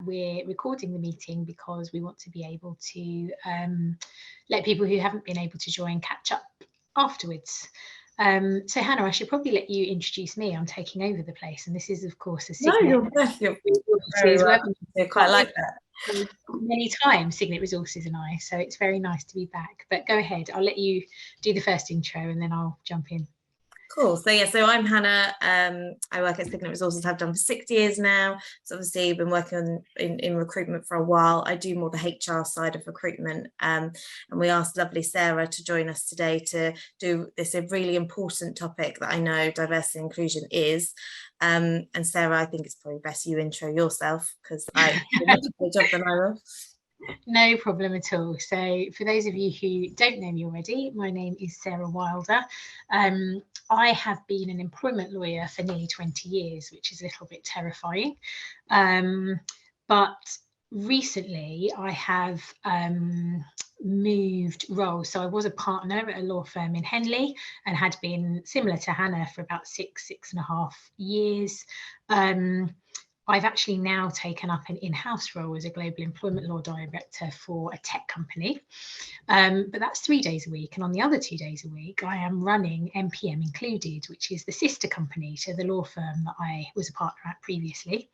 we're recording the meeting because we want to be able to let people who haven't been able to join catch up afterwards. So Hannah, I should probably let you introduce me. I'm taking over the place, and this is of course a Signet. No, you're very welcome. I quite like that. Many times, Signet Resources and I, so it's very nice to be back. But go ahead, I'll let you do the first intro and then I'll jump in. Cool. So yeah, so I'm Hannah. I work at Signet Resources, have done for 6 years now. So obviously been working in recruitment for a while. I do more the HR side of recruitment. And we asked lovely Sarah to join us today to do this a really important topic that I know diversity and inclusion is. And Sarah, I think it's probably best you intro yourself because I do much better job than I will. No problem at all. So for those of you who don't know me already, my name is Sarah Wilder. I have been an employment lawyer for nearly 20 years, which is a little bit terrifying. But recently I have moved roles. So I was a partner at a law firm in Henley and had been similar to Hannah for about 6.5 years. I've actually now taken up an in-house role as a global employment law director for a tech company, but that's 3 days a week. And on the other 2 days a week, I am running MPM Included, which is the sister company to the law firm that I was a partner at previously.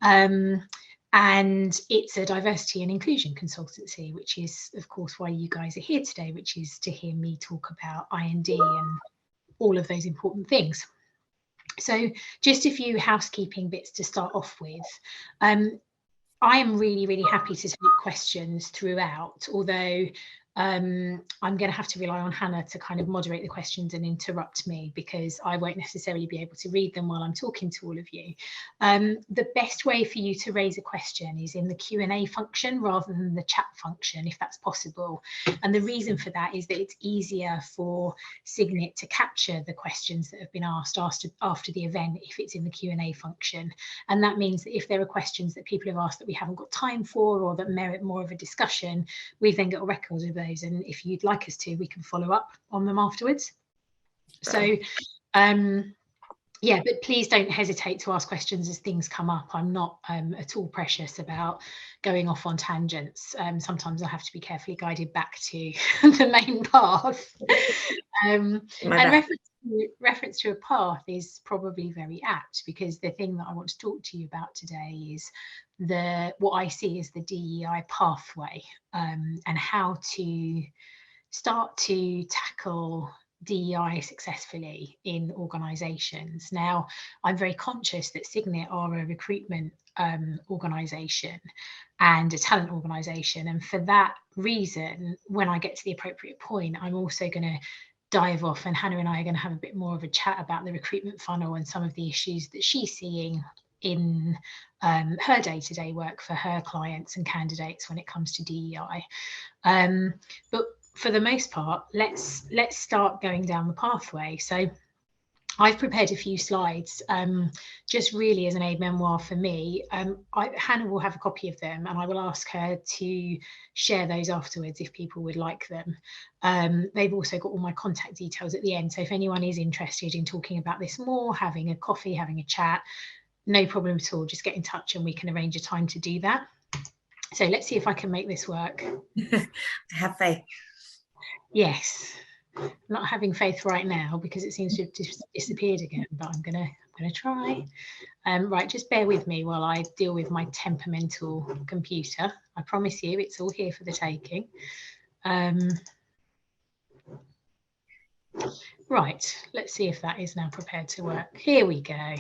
And it's a diversity and inclusion consultancy, which is, of course, why you guys are here today, which is to hear me talk about I&D and all of those important things. So just a few housekeeping bits to start off with. I am really, really happy to take questions throughout, although I'm going to have to rely on Hannah to kind of moderate the questions and interrupt me because I won't necessarily be able to read them while I'm talking to all of you. The best way for you to raise a question is in the Q&A function rather than the chat function, if that's possible. And the reason for that is that it's easier for Signet to capture the questions that have been asked after the event if it's in the Q&A function. And that means that if there are questions that people have asked that we haven't got time for or that merit more of a discussion, we've then got a record of those. And if you'd like us to, we can follow up on them afterwards. So yeah, but please don't hesitate to ask questions as things come up. I'm not at all precious about going off on tangents. Sometimes I have to be carefully guided back to the main path. And reference to a path is probably very apt because the thing that I want to talk to you about today is what I see as the DEI pathway and how to start to tackle DEI successfully in organisations. Now, I'm very conscious that Signet are a recruitment organisation and a talent organisation, and for that reason, when I get to the appropriate point, I'm also going to dive off, and Hannah and I are going to have a bit more of a chat about the recruitment funnel and some of the issues that she's seeing in her day-to-day work for her clients and candidates when it comes to DEI. But for the most part, let's start going down the pathway. So I've prepared a few slides just really as an aid memoir for me. Hannah will have a copy of them and I will ask her to share those afterwards if people would like them. They've also got all my contact details at the end. So if anyone is interested in talking about this more, having a coffee, having a chat, no problem at all. Just get in touch and we can arrange a time to do that. So let's see if I can make this work. I have faith. Yes. Not having faith right now because it seems to have disappeared again, but I'm gonna try. Right, just bear with me while I deal with my temperamental computer. I promise you it's all here for the taking. Right, let's see if that is now prepared to work. Here we go.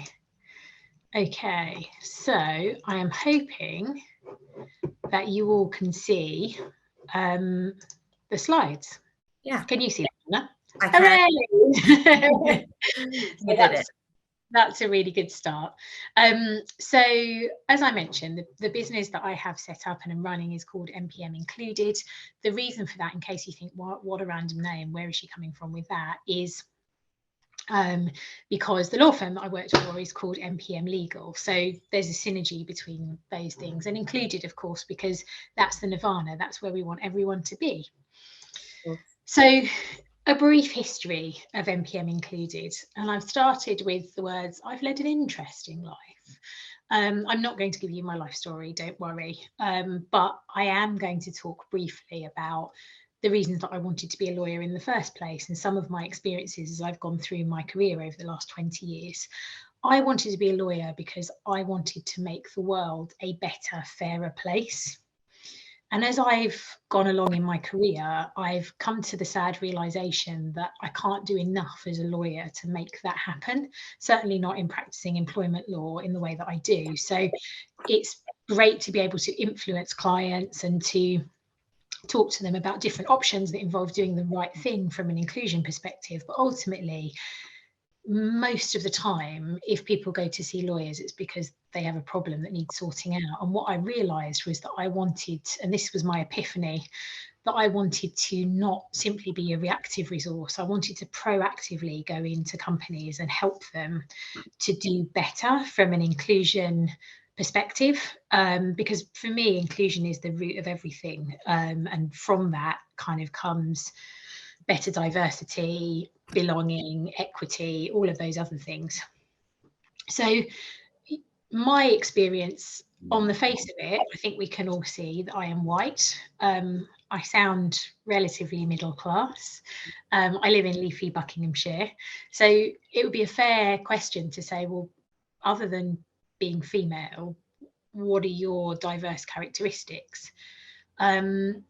Okay, so I am hoping that you all can see the slides. Yeah. Can you see that, Anna? I can. That's a really good start. So as I mentioned, the business that I have set up and am running is called MPM Included. The reason for that, in case you think, what a random name, where is she coming from with that, is because the law firm that I worked for is called MPM Legal. So there's a synergy between those things, and Included, of course, because that's the nirvana, that's where we want everyone to be. So a brief history of MPM Included, and I've started with the words, I've led an interesting life. I'm not going to give you my life story, don't worry, but I am going to talk briefly about the reasons that I wanted to be a lawyer in the first place, and some of my experiences as I've gone through my career over the last 20 years. I wanted to be a lawyer because I wanted to make the world a better, fairer place. And as I've gone along in my career, I've come to the sad realization that I can't do enough as a lawyer to make that happen, certainly not in practicing employment law in the way that I do. So it's great to be able to influence clients and to talk to them about different options that involve doing the right thing from an inclusion perspective. But ultimately, most of the time, if people go to see lawyers, it's because they have a problem that needs sorting out. And what I realized was that I wanted, and this was my epiphany, that I wanted to not simply be a reactive resource. I wanted to proactively go into companies and help them to do better from an inclusion perspective, because for me, inclusion is the root of everything. And from that kind of comes better diversity, belonging, equity, all of those other things. So my experience, on the face of it, I think we can all see that I am white. I sound relatively middle class. I live in leafy Buckinghamshire. So it would be a fair question to say, well, other than being female, what are your diverse characteristics? And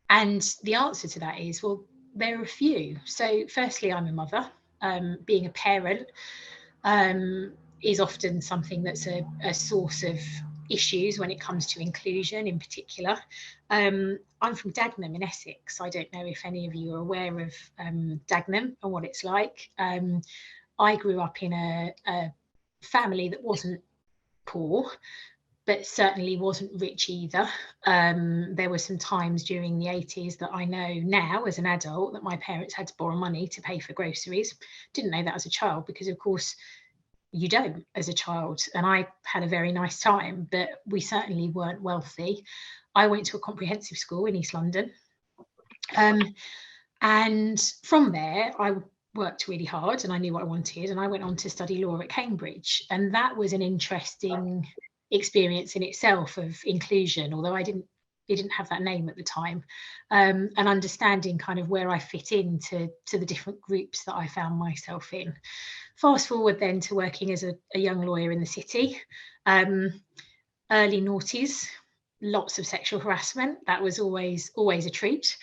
the answer to that is, well, there are a few. So firstly, I'm a mother. Being a parent is often something that's a source of issues when it comes to inclusion in particular. I'm from Dagenham in Essex. I don't know if any of you are aware of Dagenham and what it's like. I grew up in a family that wasn't poor, but certainly wasn't rich either. There were some times during the 80s that I know now as an adult that my parents had to borrow money to pay for groceries. Didn't know that as a child because, of course, you don't as a child. And I had a very nice time, but we certainly weren't wealthy. I went to a comprehensive school in East London. And from there, I worked really hard and I knew what I wanted. And I went on to study law at Cambridge. And that was an interesting experience in itself of inclusion, although it didn't have that name at the time, and understanding kind of where I fit into the different groups that I found myself in. Fast forward then to working as a young lawyer in the city, early noughties, lots of sexual harassment. That was always a treat.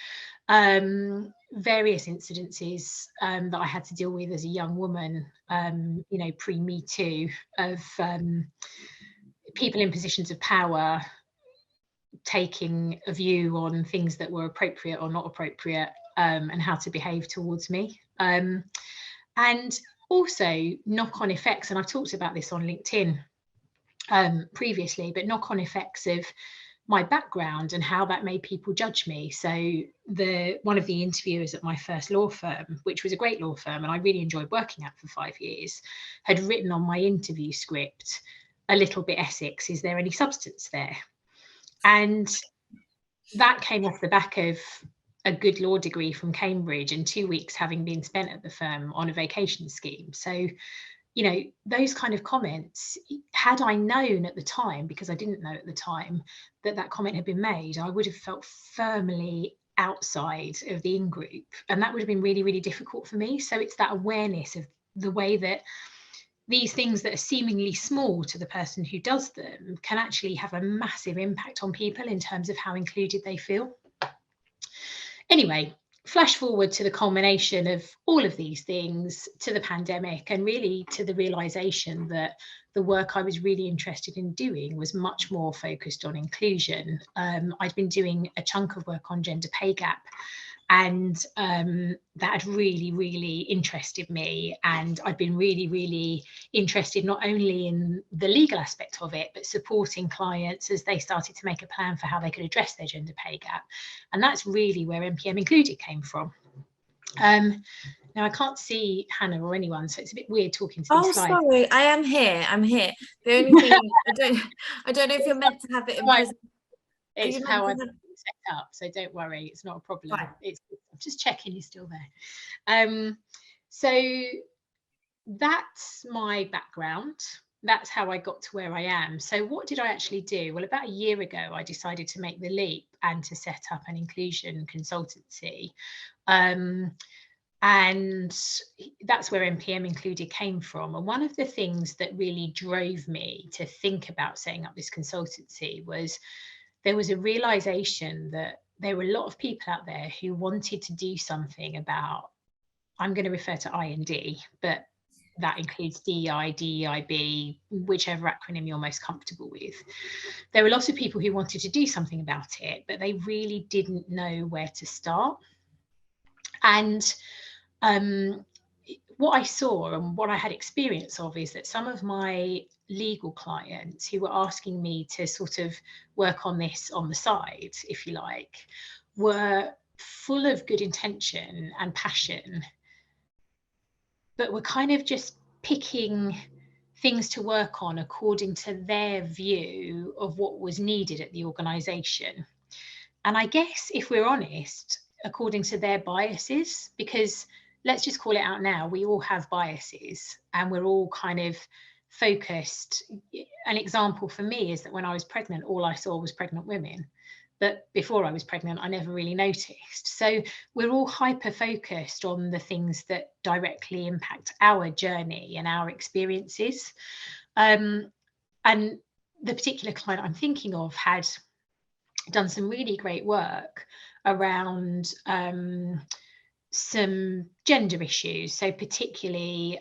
Various incidences that I had to deal with as a young woman, pre-Me Too, of people in positions of power taking a view on things that were appropriate or not appropriate, and how to behave towards me. And also knock-on effects, and I've talked about this on LinkedIn previously, but knock-on effects of my background and how that made people judge me. So one of the interviewers at my first law firm, which was a great law firm and I really enjoyed working at for 5 years, had written on my interview script, "A little bit Essex, is there any substance there?" And that came off the back of a good law degree from Cambridge and 2 weeks having been spent at the firm on a vacation scheme. So, those kind of comments, had I known at the time, because I didn't know at the time that comment had been made, I would have felt firmly outside of the in-group. And that would have been really, really difficult for me. So it's that awareness of the way that these things that are seemingly small to the person who does them can actually have a massive impact on people in terms of how included they feel. Anyway, flash forward to the culmination of all of these things, to the pandemic, and really to the realization that the work I was really interested in doing was much more focused on inclusion. I'd been doing a chunk of work on gender pay gap, and that had really, really interested me. And I'd been really, really interested not only in the legal aspect of it, but supporting clients as they started to make a plan for how they could address their gender pay gap. And that's really where MPM Included came from. Now I can't see Hannah or anyone, so it's a bit weird talking to these slides. Oh, sorry, I am here. I'm here. The only thing I don't know if you're meant to have it in present. It's how I've set up, so don't worry, it's not a problem. Fine. I'm just checking you're still there. So that's my background. that's how I got to where I am. So what did I actually do? Well, about a year ago, I decided to make the leap and to set up an inclusion consultancy. And that's where MPM Included came from. And one of the things that really drove me to think about setting up this consultancy was there was a realization that there were a lot of people out there who wanted to do something about, I'm going to refer to I&D, but that includes DEI, DEIB, whichever acronym you're most comfortable with. There were lots of people who wanted to do something about it, but they really didn't know where to start. And what I saw and what I had experience of is that some of my legal clients who were asking me to sort of work on this on the side, if you like, were full of good intention and passion, but were kind of just picking things to work on according to their view of what was needed at the organisation. And I guess, if we're honest, according to their biases, because let's just call it out now, we all have biases and we're all kind of focused. An example for me is that when I was pregnant, all I saw was pregnant women. But before I was pregnant, I never really noticed. So we're all hyper focused on the things that directly impact our journey and our experiences. And the particular client I'm thinking of had done some really great work around some gender issues, so particularly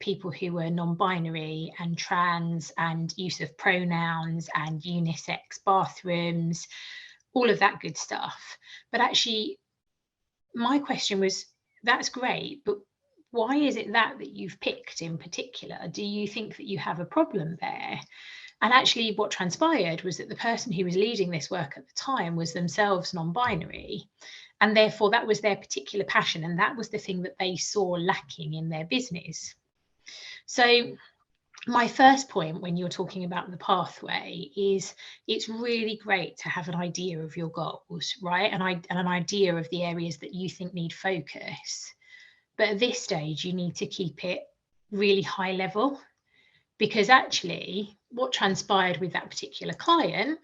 people who were non-binary and trans, and use of pronouns and unisex bathrooms, all of that good stuff. But actually, my question was, that's great, but why is it that you've picked in particular? Do you think that you have a problem there? And actually what transpired was that the person who was leading this work at the time was themselves non-binary. And therefore that was their particular passion. And that was the thing that they saw lacking in their business. So my first point when you're talking about the pathway is it's really great to have an idea of your goals, right? And an idea of the areas that you think need focus. But at this stage, you need to keep it really high level, because actually what transpired with that particular client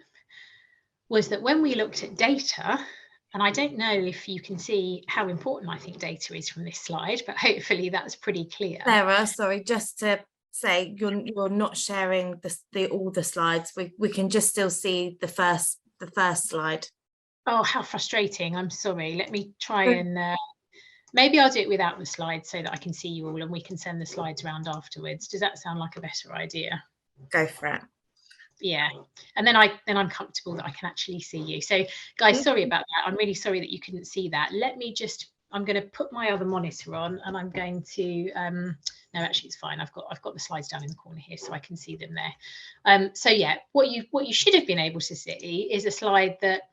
was that when we looked at data, and I don't know if you can see how important I think data is from this slide, but hopefully that's pretty clear. Sarah, sorry, just to say, you're not sharing all the slides. We can just still see the first slide. Oh, how frustrating. I'm sorry. Let me try and maybe I'll do it without the slides so that I can see you all and we can send the slides around afterwards. Does that sound like a better idea? Go for it. Yeah, and then I'm comfortable that I can actually see you. So guys, sorry about that. I'm really sorry that you couldn't see that. Let me just, I'm going to put my other monitor on and I'm going to no, actually it's fine. I've got the slides down in the corner here so I can see them there. So yeah, what you should have been able to see is a slide that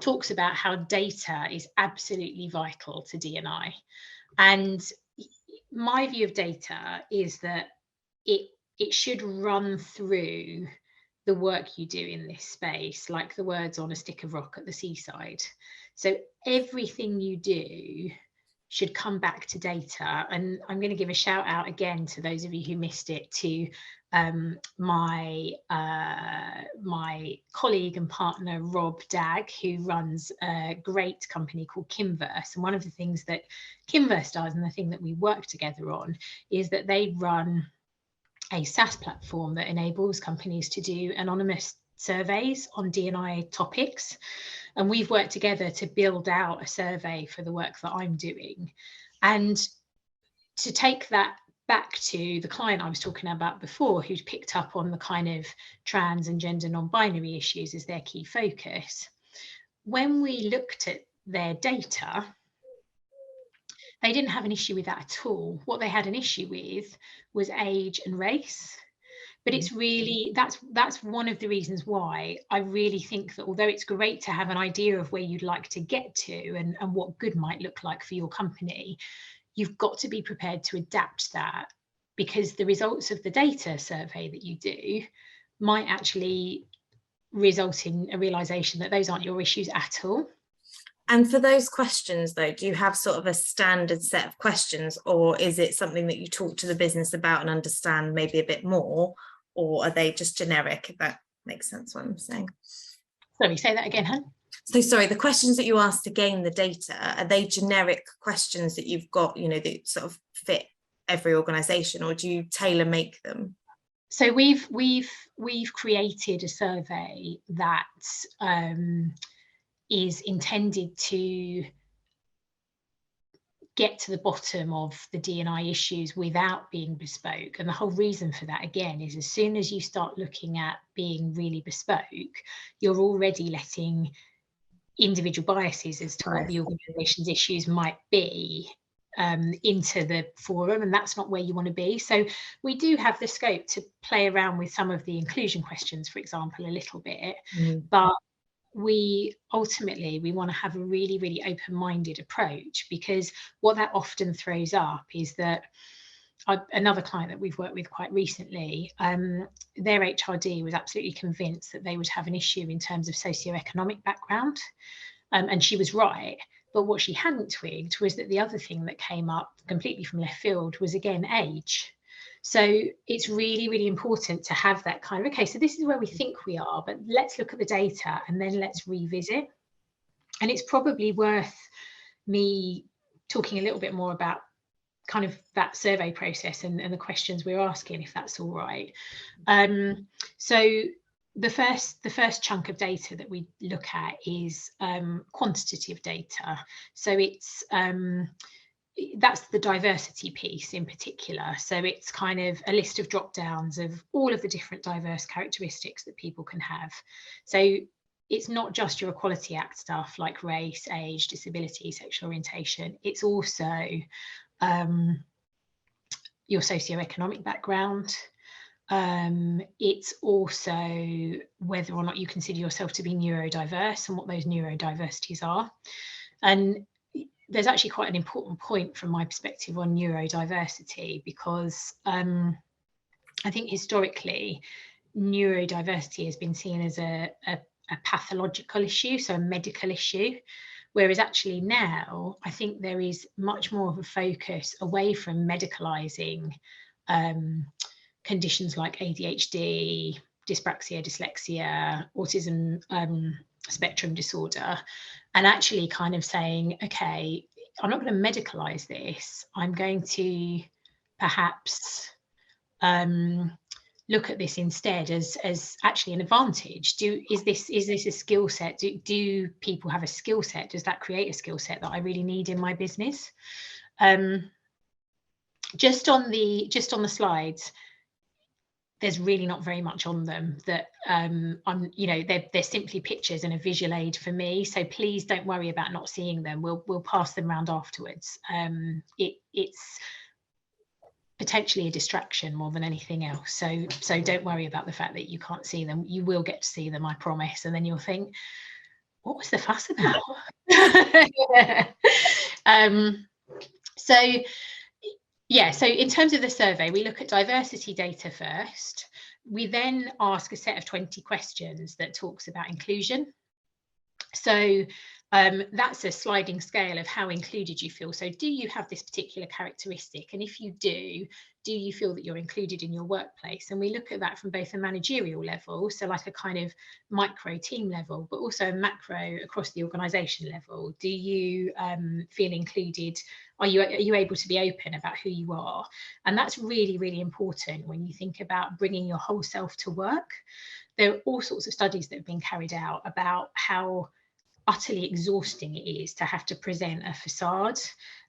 talks about how data is absolutely vital to D&I. And my view of data is that it should run through the work you do in this space, like the words on a stick of rock at the seaside. So everything you do should come back to data. And I'm going to give a shout out again to those of you who missed it to my colleague and partner Rob Dagg, who runs a great company called Kinverse. And one of the things that Kinverse does, and the thing that we work together on, is that they run a SaaS platform that enables companies to do anonymous surveys on D&I topics. And we've worked together to build out a survey for the work that I'm doing. And to take that back to the client I was talking about before, who'd picked up on the kind of trans and gender non-binary issues as their key focus, when we looked at their data, they didn't have an issue with that at all. What they had an issue with was age and race. But it's really, that's one of the reasons why I really think that although it's great to have an idea of where you'd like to get to and what good might look like for your company, you've got to be prepared to adapt that, because the results of the data survey that you do might actually result in a realization that those aren't your issues at all. And for those questions, though, do you have sort of a standard set of questions, or is it something that you talk to the business about and understand maybe a bit more, or are they just generic, if that makes sense what I'm saying? Sorry, say that again, Han. So sorry, the questions that you ask to gain the data, are they generic questions that you've got, you know, that sort of fit every organisation, or do you tailor make them? So we've created a survey that is intended to get to the bottom of the D&I issues without being bespoke. And the whole reason for that, again, is as soon as you start looking at being really bespoke, you're already letting individual biases as to what the organisation's issues might be into the forum, and that's not where you want to be. So we do have the scope to play around with some of the inclusion questions, for example, a little bit, but we ultimately want to have a really, really open-minded approach, because what that often throws up is that another client that we've worked with quite recently, their HRD was absolutely convinced that they would have an issue in terms of socioeconomic background, and she was right. But what she hadn't twigged was that the other thing that came up completely from left field was, again, age. So it's really, really important to have that kind of, okay, so this is where we think we are, but let's look at the data and then let's revisit. And it's probably worth me talking a little bit more about kind of that survey process and the questions we're asking, if that's all right. So the first chunk of data that we look at is quantitative data. So it's that's the diversity piece in particular. So it's kind of a list of drop downs of all of the different diverse characteristics that people can have. So it's not just your Equality Act stuff like race, age, disability, sexual orientation. It's also your socioeconomic background. It's also whether or not you consider yourself to be neurodiverse and what those neurodiversities are. And there's actually quite an important point from my perspective on neurodiversity, because I think historically neurodiversity has been seen as a pathological issue, so a medical issue, whereas actually now I think there is much more of a focus away from medicalising conditions like ADHD, dyspraxia, dyslexia, autism spectrum disorder, and actually kind of saying, okay, I'm not going to medicalise this. I'm going to perhaps look at this instead as actually an advantage. Is this a skill set? Do people have a skill set? Does that create a skill set that I really need in my business? Just on the slides, there's really not very much on them that they're simply pictures and a visual aid for me, so please don't worry about not seeing them. We'll pass them around afterwards. It's potentially a distraction more than anything else, so don't worry about the fact that you can't see them. You will get to see them, I promise, and then you'll think, what was the fuss about? So in terms of the survey, we look at diversity data first. We then ask a set of 20 questions that talks about inclusion. So that's a sliding scale of how included you feel. So do you have this particular characteristic? And if you do you feel that you're included in your workplace? And we look at that from both a managerial level, so like a kind of micro team level, but also a macro across the organisation level. Do you feel included? Are you able to be open about who you are? And that's really, really important when you think about bringing your whole self to work. There are all sorts of studies that have been carried out about how utterly exhausting it is to have to present a facade.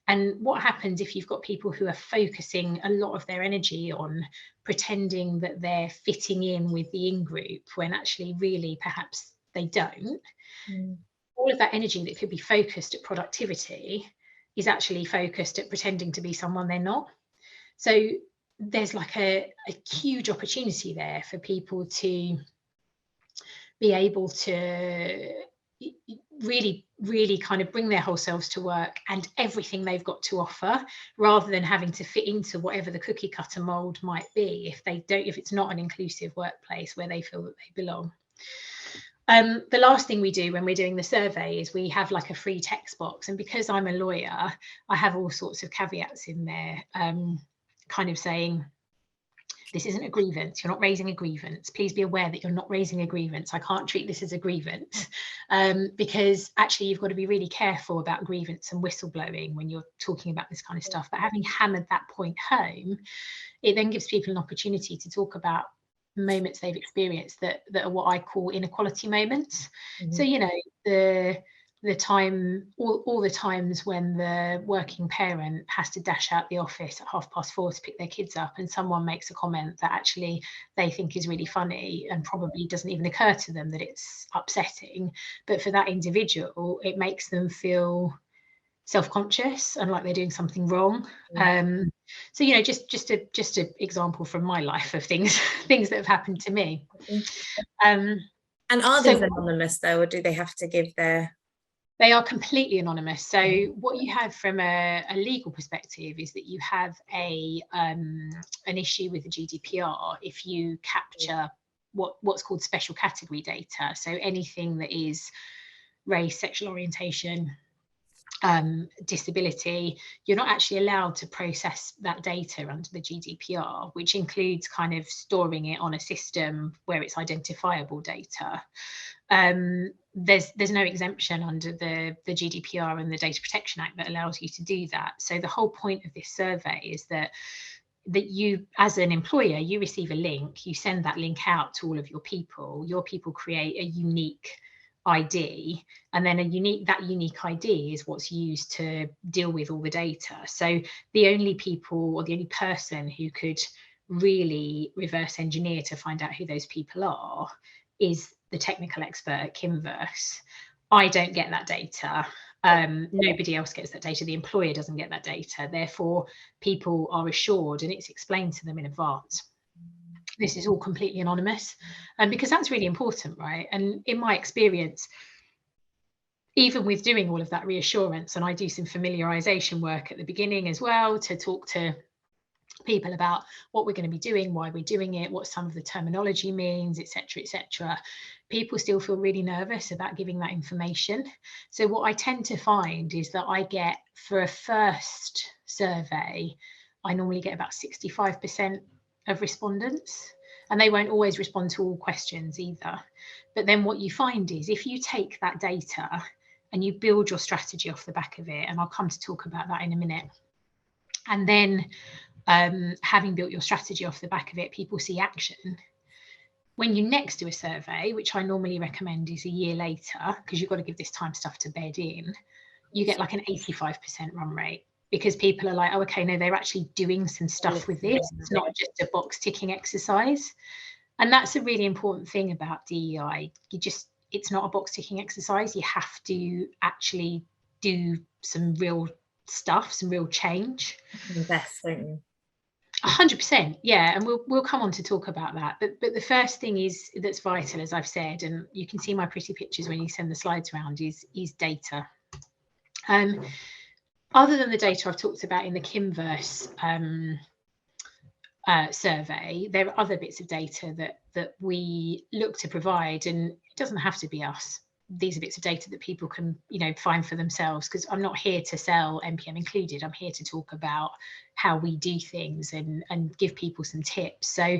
And what happens if you've got people who are focusing a lot of their energy on pretending that they're fitting in with the in-group when actually really perhaps they don't? All of that energy that could be focused at productivity is actually focused at pretending to be someone they're not. So there's like a huge opportunity there for people to be able to really, really kind of bring their whole selves to work and everything they've got to offer, rather than having to fit into whatever the cookie cutter mold might be if it's not an inclusive workplace where they feel that they belong. The last thing we do when we're doing the survey is we have like a free text box, and because I'm a lawyer, I have all sorts of caveats in there, kind of saying, this isn't a grievance, you're not raising a grievance, please be aware that you're not raising a grievance, I can't treat this as a grievance, because actually you've got to be really careful about grievance and whistleblowing when you're talking about this kind of stuff. But having hammered that point home, it then gives people an opportunity to talk about moments they've experienced that are what I call inequality moments. So, you know, the time, all the times when the working parent has to dash out the office at 4:30 to pick their kids up, and someone makes a comment that actually they think is really funny and probably doesn't even occur to them that it's upsetting, but for that individual it makes them feel self-conscious and like they're doing something wrong. So, you know, just an example from my life of things that have happened to me. And are these anonymous though, or do they have to give their... They are completely anonymous. So what you have from a legal perspective is that you have an issue with the GDPR if you capture what's called special category data. So anything that is race, sexual orientation, disability, you're not actually allowed to process that data under the GDPR, which includes kind of storing it on a system where it's identifiable data. There's no exemption under the GDPR and the Data Protection Act that allows you to do that. So the whole point of this survey is that you, as an employer, you receive a link, you send that link out to all of your people create a unique ID, and then that unique ID is what's used to deal with all the data. So the only people, or the only person who could really reverse engineer to find out who those people are is the technical expert at Kinverse. I don't get that data. Nobody else gets that data. The employer doesn't get that data. Therefore, people are assured, and it's explained to them in advance, this is all completely anonymous, and because that's really important, right? And in my experience, even with doing all of that reassurance, and I do some familiarization work at the beginning as well to talk to people about what we're going to be doing, why we're doing it, what some of the terminology means, etc., etc., people still feel really nervous about giving that information. So what I tend to find is that I get, for a first survey, I normally get about 65% of respondents, and they won't always respond to all questions either. But then what you find is if you take that data and you build your strategy off the back of it, and I'll come to talk about that in a minute, and then having built your strategy off the back of it, people see action. When you next do a survey, which I normally recommend is a year later, because you've got to give this time stuff to bed in, you get like an 85% run rate, because people are like, oh, okay, no, they're actually doing some stuff with this. It's not just a box ticking exercise. And that's a really important thing about DEI. It's not a box ticking exercise. You have to actually do some real stuff, some real change. Invest, don't you? 100%, yeah, and we'll come on to talk about that. But the first thing that's vital, as I've said, and you can see my pretty pictures when you send the slides around, is data. Other than the data I've talked about in the Kinverse survey, there are other bits of data that we look to provide, and it doesn't have to be us. These are bits of data that people can, you know, find for themselves, because I'm not here to sell MPM included. I'm here to talk about how we do things and give people some tips. So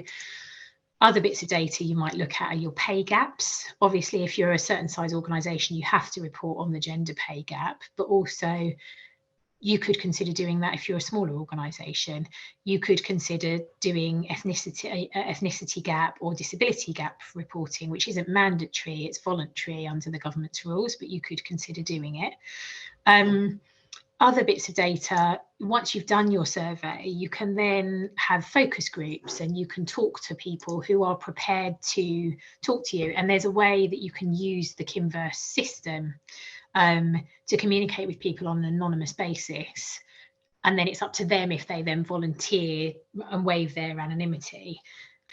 other bits of data you might look at are your pay gaps. Obviously, if you're a certain size organisation, you have to report on the gender pay gap, but also you could consider doing that if you're a smaller organisation. You could consider doing ethnicity gap or disability gap reporting, which isn't mandatory, it's voluntary under the government's rules, but you could consider doing it. Other bits of data, once you've done your survey, you can then have focus groups, and you can talk to people who are prepared to talk to you. And there's a way that you can use the Kinverse system to communicate with people on an anonymous basis, and then it's up to them if they then volunteer and waive their anonymity.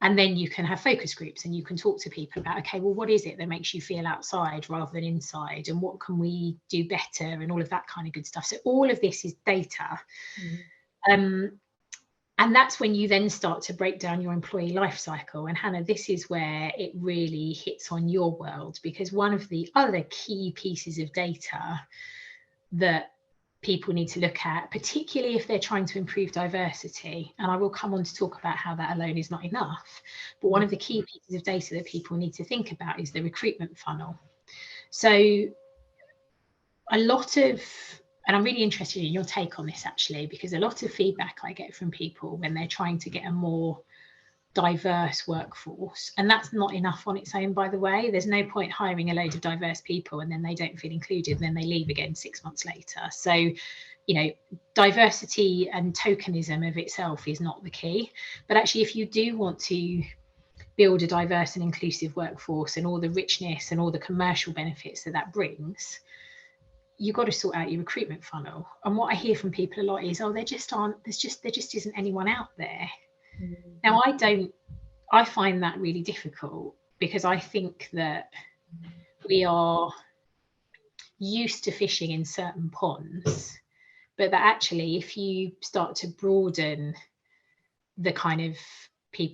And then you can have focus groups, and you can talk to people about, okay, well, what is it that makes you feel outside rather than inside, and what can we do better, and all of that kind of good stuff. So all of this is data. And that's when you then start to break down your employee life cycle. And Hannah, this is where it really hits on your world, because one of the other key pieces of data that people need to look at, particularly if they're trying to improve diversity, and I will come on to talk about how that alone is not enough, but one of the key pieces of data that people need to think about is the recruitment funnel. So a lot of, and I'm really interested in your take on this actually, because a lot of feedback I get from people when they're trying to get a more diverse workforce, and that's not enough on its own, by the way. There's no point hiring a load of diverse people and then they don't feel included and then they leave again 6 months later. So, you know, diversity and tokenism of itself is not the key, but actually if you do want to build a diverse and inclusive workforce and all the richness and all the commercial benefits that that brings, you've got to sort out your recruitment funnel. And what I hear from people a lot is, oh, there just isn't anyone out there. Now, I find that really difficult, because I think that we are used to fishing in certain ponds, but that actually, if you start to broaden the kind of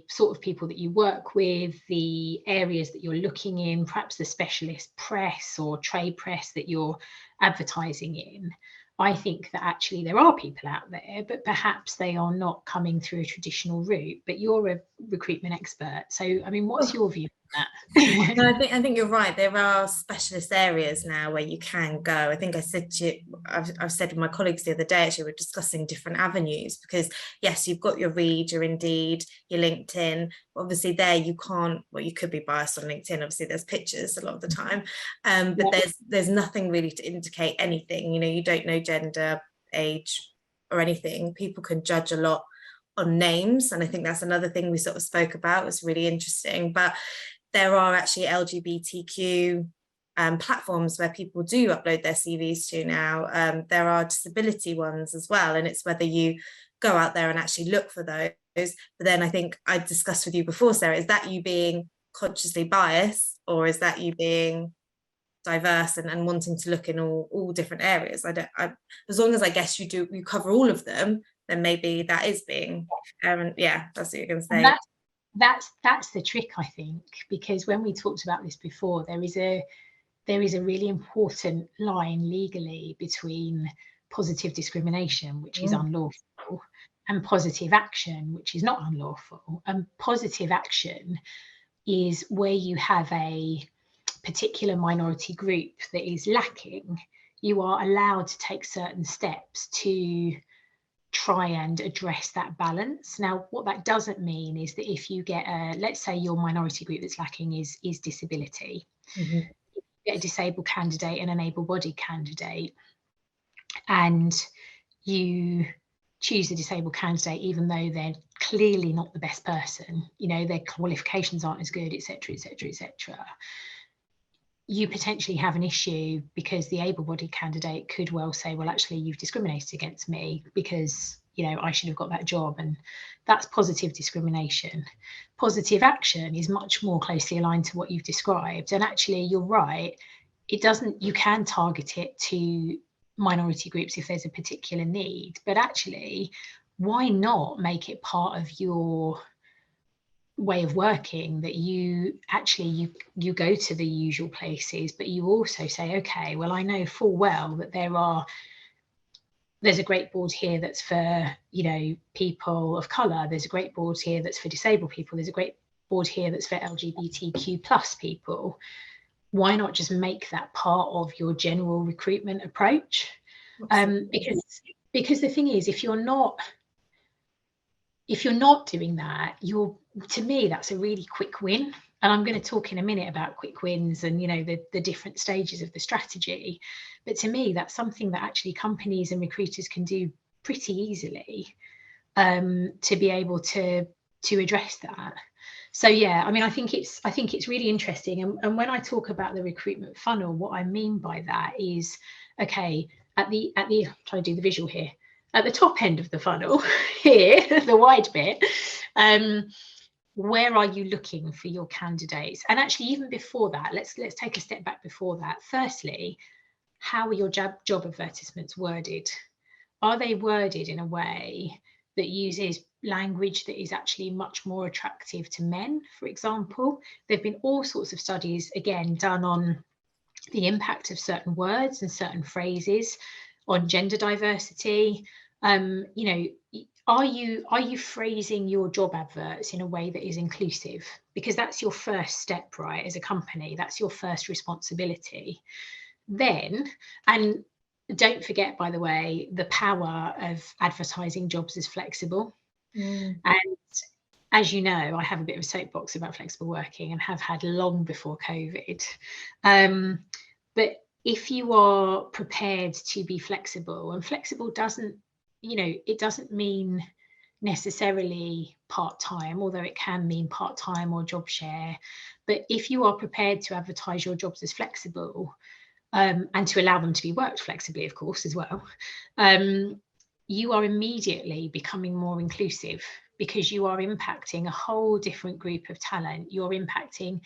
sort of people that you work with, the areas that you're looking in, perhaps the specialist press or trade press that you're advertising in, I think that actually there are people out there, but perhaps they are not coming through a traditional route. But you're a recruitment expert, so I mean, what's your view on that? No, I think you're right. There are specialist areas now where you can go. I think I said to you, I've said with my colleagues the other day, actually, we're discussing different avenues, because yes, you've got your Reed, your Indeed, your LinkedIn. Obviously there you can't, well, you could be biased on LinkedIn. Obviously there's pictures a lot of the time, but there's nothing really to indicate anything. You know, you don't know gender, age or anything. People can judge a lot on names, and I think that's another thing we sort of spoke about. It's really interesting. But there are actually LGBTQ platforms where people do upload their CVs to now. There are disability ones as well, and it's whether you go out there and actually look for those. But then I think I discussed with you before, Sarah, is that you being consciously biased, or is that you being diverse and wanting to look in all different areas? As long as I guess you cover all of them, then maybe that is being yeah, that's what you're going to say. That's the trick, I think, because when we talked about this before, there is a really important line legally between positive discrimination, which is unlawful, and positive action, which is not unlawful. And positive action is where you have a particular minority group that is lacking. You are allowed to take certain steps to try and address that balance. Now, what that doesn't mean is that if you get let's say your minority group that's lacking is disability, you get a disabled candidate and an able-bodied candidate, and you choose a disabled candidate even though they're clearly not the best person, you know, their qualifications aren't as good, etc., etc., etc., you potentially have an issue, because the able-bodied candidate could well say, well, actually, you've discriminated against me because, you know, I should have got that job. And that's positive discrimination. Positive action is much more closely aligned to what you've described. And actually, you're right. You can target it to minority groups if there's a particular need. But actually, why not make it part of your way of working, that you actually you go to the usual places, but you also say, okay, well, I know full well that there's a great board here that's for, you know, people of color, there's a great board here that's for disabled people, there's a great board here that's for LGBTQ plus people. Why not just make that part of your general recruitment approach? Because the thing is, if you're not doing that, to me, that's a really quick win. And I'm going to talk in a minute about quick wins and, you know, the different stages of the strategy. But to me, that's something that actually companies and recruiters can do pretty easily to be able to address that. So yeah, I mean, I think it's really interesting. And when I talk about the recruitment funnel, what I mean by that is, okay, at the I'm trying to do the visual here. At the top end of the funnel here, the wide bit, where are you looking for your candidates? And actually, even before that, let's take a step back before that. Firstly, how are your job advertisements worded? Are they worded in a way that uses language that is actually much more attractive to men, for example. There have been all sorts of studies, again, done on the impact of certain words and certain phrases on gender diversity. You know, are you phrasing your job adverts in a way that is inclusive? Because that's your first step, right? As a company, that's your first responsibility. Then, and don't forget, by the way, the power of advertising jobs as flexible. And as you know, I have a bit of a soapbox about flexible working and have had long before COVID. But if you are prepared to be flexible, and flexible doesn't, you know, it doesn't mean necessarily part-time, although it can mean part-time or job share. But if you are prepared to advertise your jobs as flexible, and to allow them to be worked flexibly, of course, as well, you are immediately becoming more inclusive, because you are impacting a whole different group of talent. You're impacting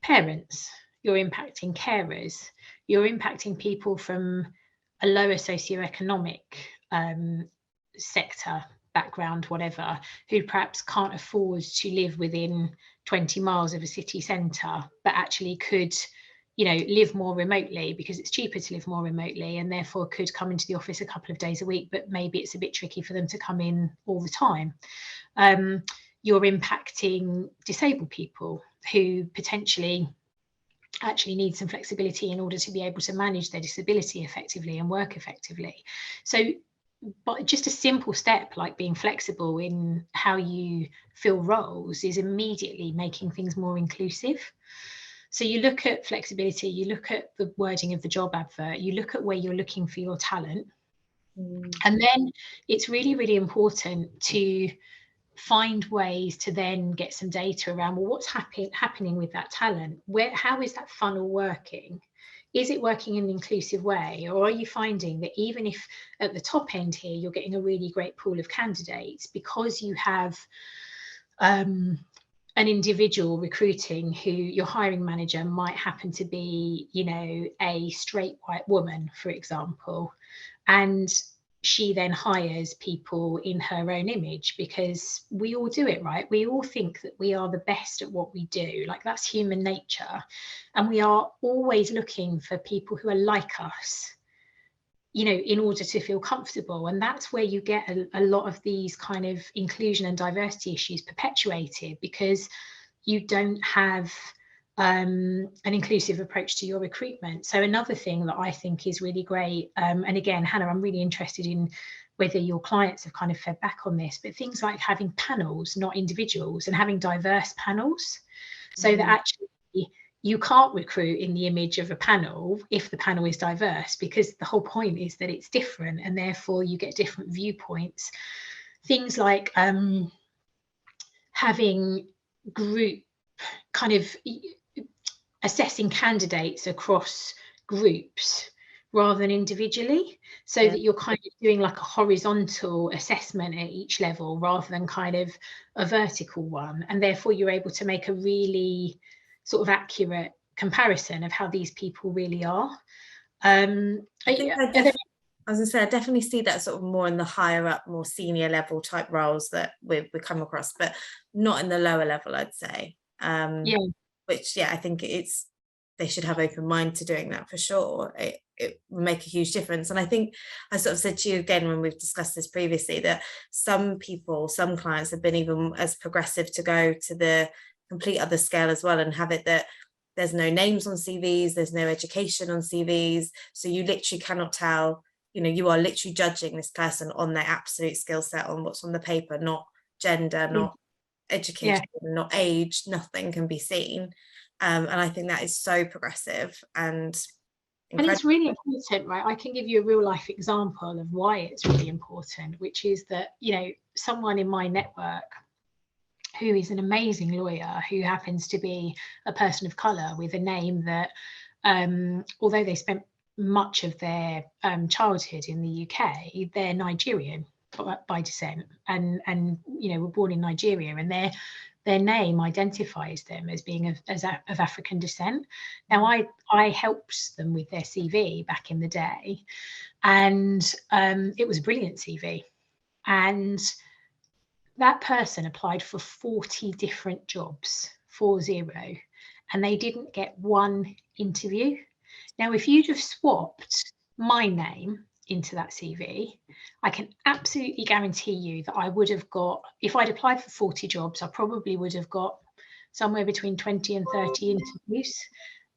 parents, you're impacting carers, you're impacting people from a lower socioeconomic sector, background, whatever, who perhaps can't afford to live within 20 miles of a city centre, but actually could, you know, live more remotely because it's cheaper to live more remotely, and therefore could come into the office a couple of days a week, but maybe it's a bit tricky for them to come in all the time. You're impacting disabled people who potentially actually need some flexibility in order to be able to manage their disability effectively and work effectively. So, but just a simple step like being flexible in how you fill roles is immediately making things more inclusive. So you look at flexibility, you look at the wording of the job advert, you look at where you're looking for your talent. And then it's really, really important to find ways to then get some data around, well, what's happening with that talent? How is that funnel working? Is it working in an inclusive way? Or are you finding that even if at the top end here, you're getting a really great pool of candidates, because you have an individual recruiting who your hiring manager might happen to be, you know, a straight white woman, for example, and she then hires people in her own image, because we all do it, right? We all think that we are the best at what we do. Like, that's human nature. And we are always looking for people who are like us, you know, in order to feel comfortable. And that's where you get a lot of these kind of inclusion and diversity issues perpetuated, because you don't have an inclusive approach to your recruitment. So another thing that I think is really great, and again, Hannah, I'm really interested in whether your clients have kind of fed back on this, but things like having panels, not individuals, and having diverse panels, so that actually you can't recruit in the image of a panel if the panel is diverse, because the whole point is that it's different, and therefore you get different viewpoints. Things like having group kind of assessing candidates across groups rather than individually, so that you're kind of doing like a horizontal assessment at each level rather than kind of a vertical one, and therefore you're able to make a really sort of accurate comparison of how these people really are. I was gonna say, I definitely see that sort of more in the higher up, more senior level type roles that we come across, but not in the lower level, I'd say. Which, I think they should have open mind to doing that for sure. It will make a huge difference. And I think I sort of said to you again when we've discussed this previously, that some clients have been even as progressive to go to the complete other scale as well, and have it that there's no names on CVs, there's no education on CVs. So you literally cannot tell, you know, you are literally judging this person on their absolute skill set, on what's on the paper, not gender, not education, not age, nothing can be seen. And I think that is so progressive and incredible. And it's really important, right? I can give you a real life example of why it's really important, which is that, you know, someone in my network who is an amazing lawyer, who happens to be a person of colour with a name that, although they spent much of their childhood in the UK, they're Nigerian by descent, and you know, were born in Nigeria, and their name identifies them as being of African descent. Now, I helped them with their CV back in the day, and it was a brilliant CV. And that person applied for 40 different jobs, 40, and they didn't get one interview. Now, if you'd have swapped my name into that CV, I can absolutely guarantee you that I would have got, if I'd applied for 40 jobs, I probably would have got somewhere between 20 and 30 interviews.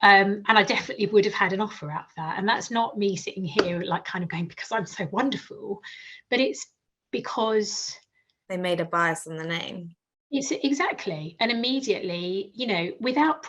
And I definitely would have had an offer out of that. And that's not me sitting here like kind of going, because I'm so wonderful, but it's because they made a bias on the name. It's exactly. And immediately, you know, without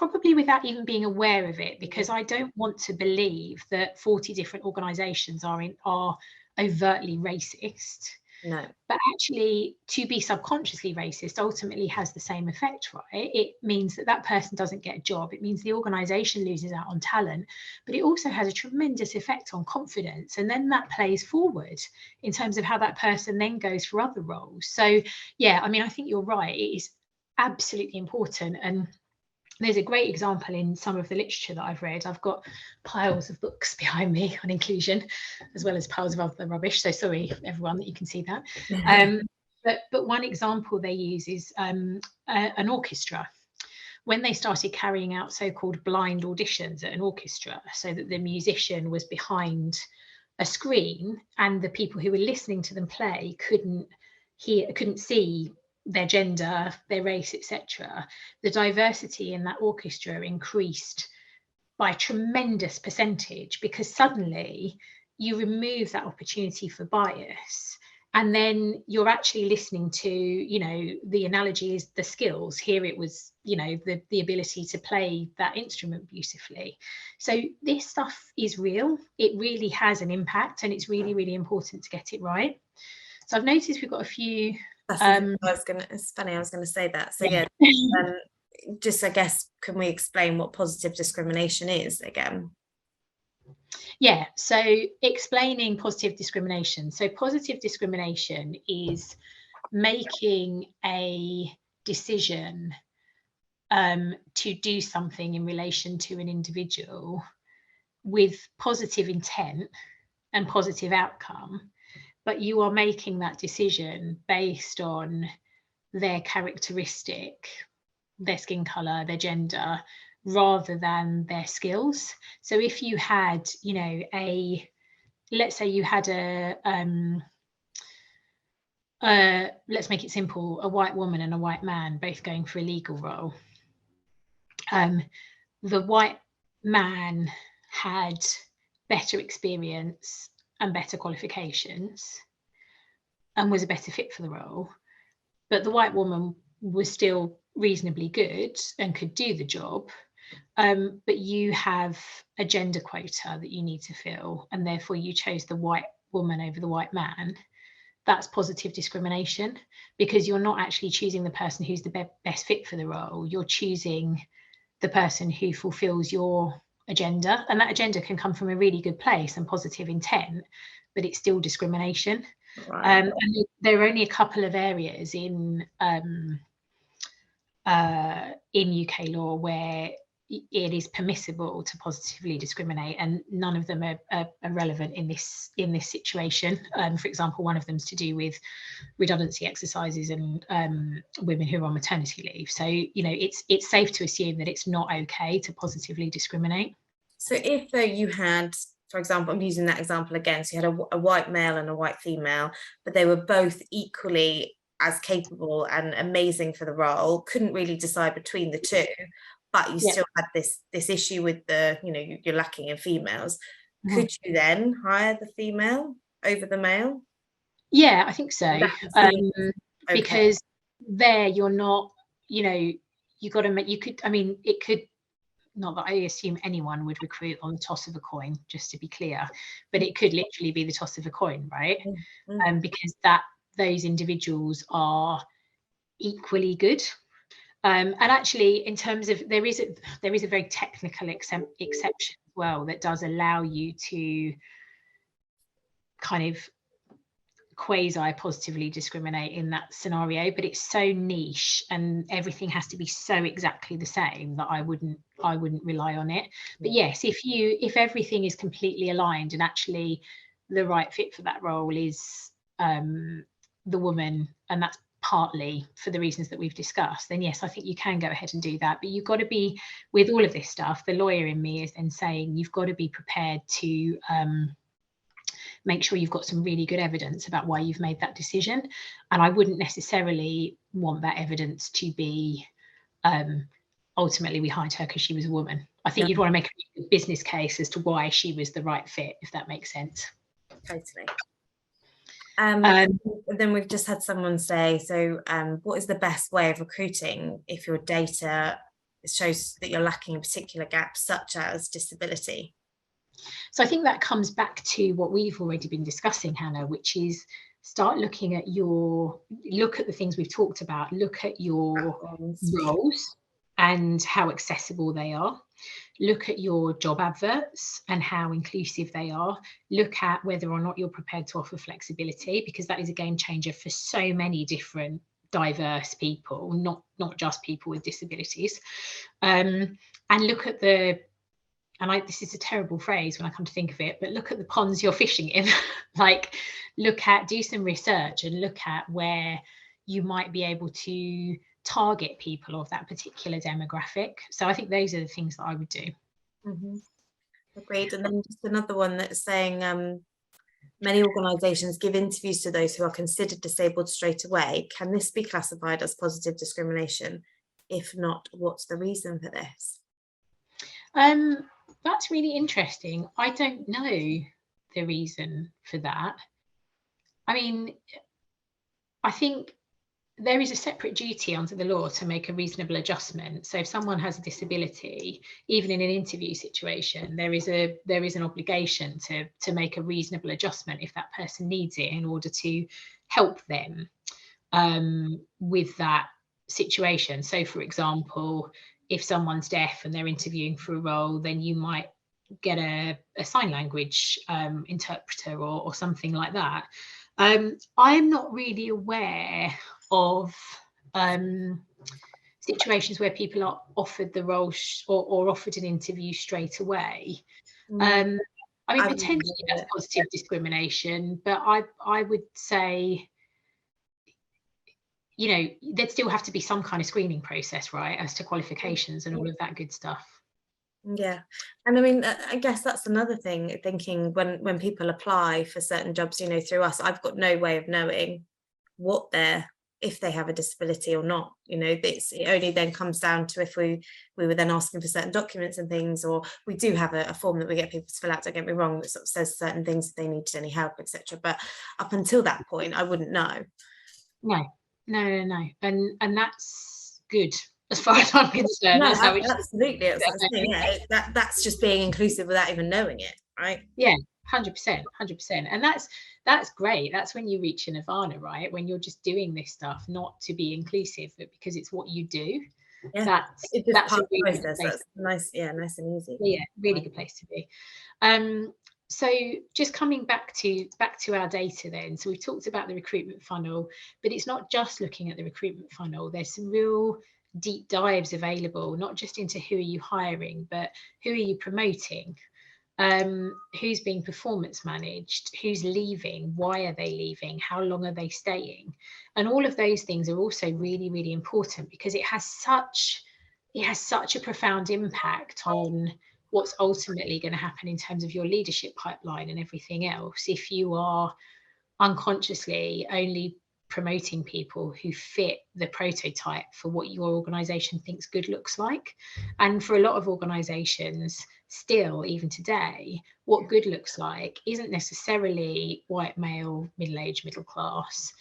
even being aware of it, because I don't want to believe that 40 different organizations are overtly racist. No. But actually, to be subconsciously racist ultimately has the same effect, right? It means that that person doesn't get a job. It means the organization loses out on talent, but it also has a tremendous effect on confidence. And then that plays forward in terms of how that person then goes for other roles. So, yeah, I mean, I think you're right. It is absolutely important. And there's a great example in some of the literature that I've read. I've got piles of books behind me on inclusion, as well as piles of other rubbish. So sorry, everyone, that you can see that. But one example they use is an orchestra. When they started carrying out so-called blind auditions at an orchestra, so that the musician was behind a screen and the people who were listening to them play couldn't see their gender, their race, etc., the diversity in that orchestra increased by a tremendous percentage, because suddenly you remove that opportunity for bias, and then you're actually listening to, you know, the analogy is the skills. Here it was, you know, the ability to play that instrument beautifully. So this stuff is real. It really has an impact, and it's really, really important to get it right. So I've noticed we've got a few. It's funny, I was going to say that. So yeah, just I guess, can we explain what positive discrimination is again? Yeah, so explaining positive discrimination. So positive discrimination is making a decision to do something in relation to an individual with positive intent and positive outcome, but you are making that decision based on their characteristic, their skin color, their gender, rather than their skills. So if you had, you know, let's say you had let's make it simple, a white woman and a white man both going for a legal role. The white man had better experience and better qualifications and was a better fit for the role, but the white woman was still reasonably good and could do the job, but you have a gender quota that you need to fill, and therefore you chose the white woman over the white man. That's positive discrimination, because you're not actually choosing the person who's the best fit for the role. You're choosing the person who fulfills your agenda, and that agenda can come from a really good place and positive intent, but it's still discrimination. Right. And there are only a couple of areas in UK law where it is permissible to positively discriminate, and none of them are relevant in this situation. For example, one of them is to do with redundancy exercises and women who are on maternity leave. So, you know, it's safe to assume that it's not okay to positively discriminate. So if you had, for example, I'm using that example again, so you had a white male and a white female, but they were both equally as capable and amazing for the role, couldn't really decide between the two, but you still had this issue with the, you know, you're lacking in females. Could you then hire the female over the male? Yeah, I think so. Because there you're not, you know, you got to make, you could, I mean, it could, not that I assume anyone would recruit on the toss of a coin, just to be clear, but it could literally be the toss of a coin, right? Because those individuals are equally good. And actually, in terms of, there is a very technical exception as well that does allow you to kind of quasi positively discriminate in that scenario, but it's so niche and everything has to be so exactly the same that I wouldn't rely on it. But yes, if everything is completely aligned and actually the right fit for that role is the woman, and that's partly for the reasons that we've discussed, then yes, I think you can go ahead and do that. But you've got to be, with all of this stuff, the lawyer in me is then saying you've got to be prepared to make sure you've got some really good evidence about why you've made that decision. And I wouldn't necessarily want that evidence to be ultimately we hired her because she was a woman. I think you'd want to make a business case as to why she was the right fit, if that makes sense. Totally. Then we've just had someone say, so what is the best way of recruiting if your data shows that you're lacking a particular gap, such as disability? So I think that comes back to what we've already been discussing, Hannah, which is start looking at look at the things we've talked about, look at your roles and how accessible they are. Look at your job adverts and how inclusive they are. Look at whether or not you're prepared to offer flexibility, because that is a game changer for so many different diverse people, not just people with disabilities. And look at this is a terrible phrase when I come to think of it, but look at the ponds you're fishing in. Like, do some research and look at where you might be able to target people of that particular demographic. So I think those are the things that I would do. Mm-hmm. Agreed. And then just another one that's saying many organisations give interviews to those who are considered disabled straight away. Can this be classified as positive discrimination? If not, what's the reason for this? That's really interesting. I don't know the reason for that. I mean, I think there is a separate duty under the law to make a reasonable adjustment. So if someone has a disability, even in an interview situation, there is an obligation to make a reasonable adjustment if that person needs it in order to help them with that situation. So for example, if someone's deaf and they're interviewing for a role, then you might get a sign language interpreter or something like that. I'm not really aware of situations where people are offered the role or offered an interview straight away. I mean, potentially that's positive discrimination, but I would say, you know, there'd still have to be some kind of screening process, right, as to qualifications and all of that good stuff. Yeah. And I mean, I guess that's another thing, thinking when people apply for certain jobs, you know, through us, I've got no way of knowing if they have a disability or not. You know, it only then comes down to if we were then asking for certain documents and things, or we do have a form that we get people to fill out, don't get me wrong, that sort of says certain things if they needed any help, etc. But up until that point, I wouldn't know. No. And that's good as far as I'm concerned. No, that's how absolutely. That's just being inclusive without even knowing it, right? Yeah, 100%. And that's great. That's when you reach a nirvana, right? When you're just doing this stuff not to be inclusive, but because it's what you do. Yeah, that's part of the really process. That's nice. Yeah, nice and easy. Yeah, really good place to be. So just coming back to our data then. So we've talked about the recruitment funnel, but it's not just looking at the recruitment funnel. There's some real deep dives available, not just into who are you hiring, but who are you promoting? Who's being performance managed, who's leaving, why are they leaving, how long are they staying? And all of those things are also really, really important, because it has such a profound impact on what's ultimately going to happen in terms of your leadership pipeline and everything else. If you are unconsciously only promoting people who fit the prototype for what your organization thinks good looks like. And for a lot of organizations, still, even today, what good looks like isn't necessarily white male, middle-aged, middle class,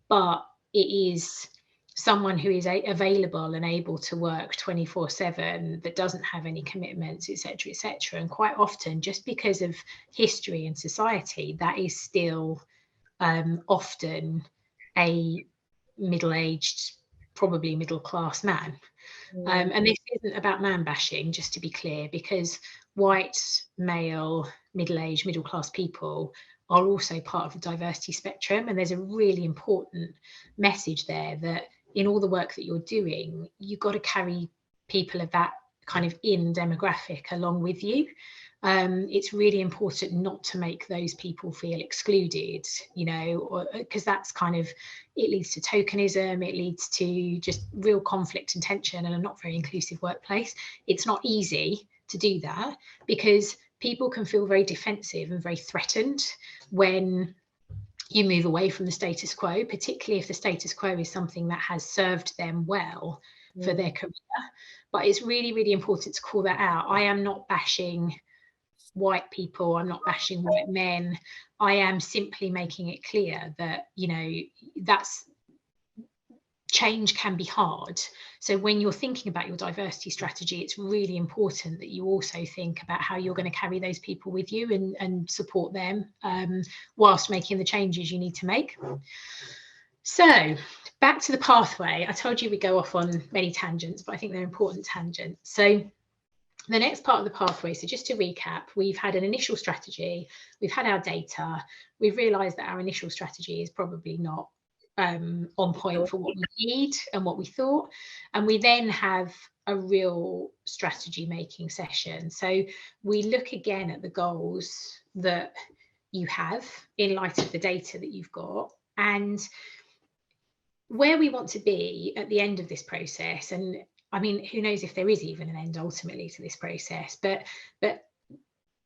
but it is someone who is available and able to work 24/7, that doesn't have any commitments, etc., etc. And quite often, just because of history and society, that is still often a middle-aged, probably middle-class man. And this isn't about man bashing, just to be clear, because white, male, middle-aged, middle-class people are also part of the diversity spectrum. And there's a really important message there that in all the work that you're doing, you've got to carry people of that kind of in demographic along with you. It's really important not to make those people feel excluded, you know, because that's kind of, it leads to tokenism, it leads to just real conflict and tension and a not very inclusive workplace. It's not easy to do that because people can feel very defensive and very threatened when you move away from the status quo, particularly if the status quo is something that has served them well for their career. But it's really, really important to call that out. I am not bashing white people, I'm not bashing white men. I am simply making it clear that, you know, that's, change can be hard. So when you're thinking about your diversity strategy, it's really important that you also think about how you're going to carry those people with you and support them whilst making the changes you need to make. So back to the pathway. I told you we go off on many tangents, but I think they're important tangents. So the next part of the pathway, so just to recap, we've had an initial strategy, we've had our data, we've realised that our initial strategy is probably not on point for what we need and what we thought, and we then have a real strategy making session. So we look again at the goals that you have in light of the data that you've got and where we want to be at the end of this process. And I mean, who knows if there is even an end ultimately to this process, but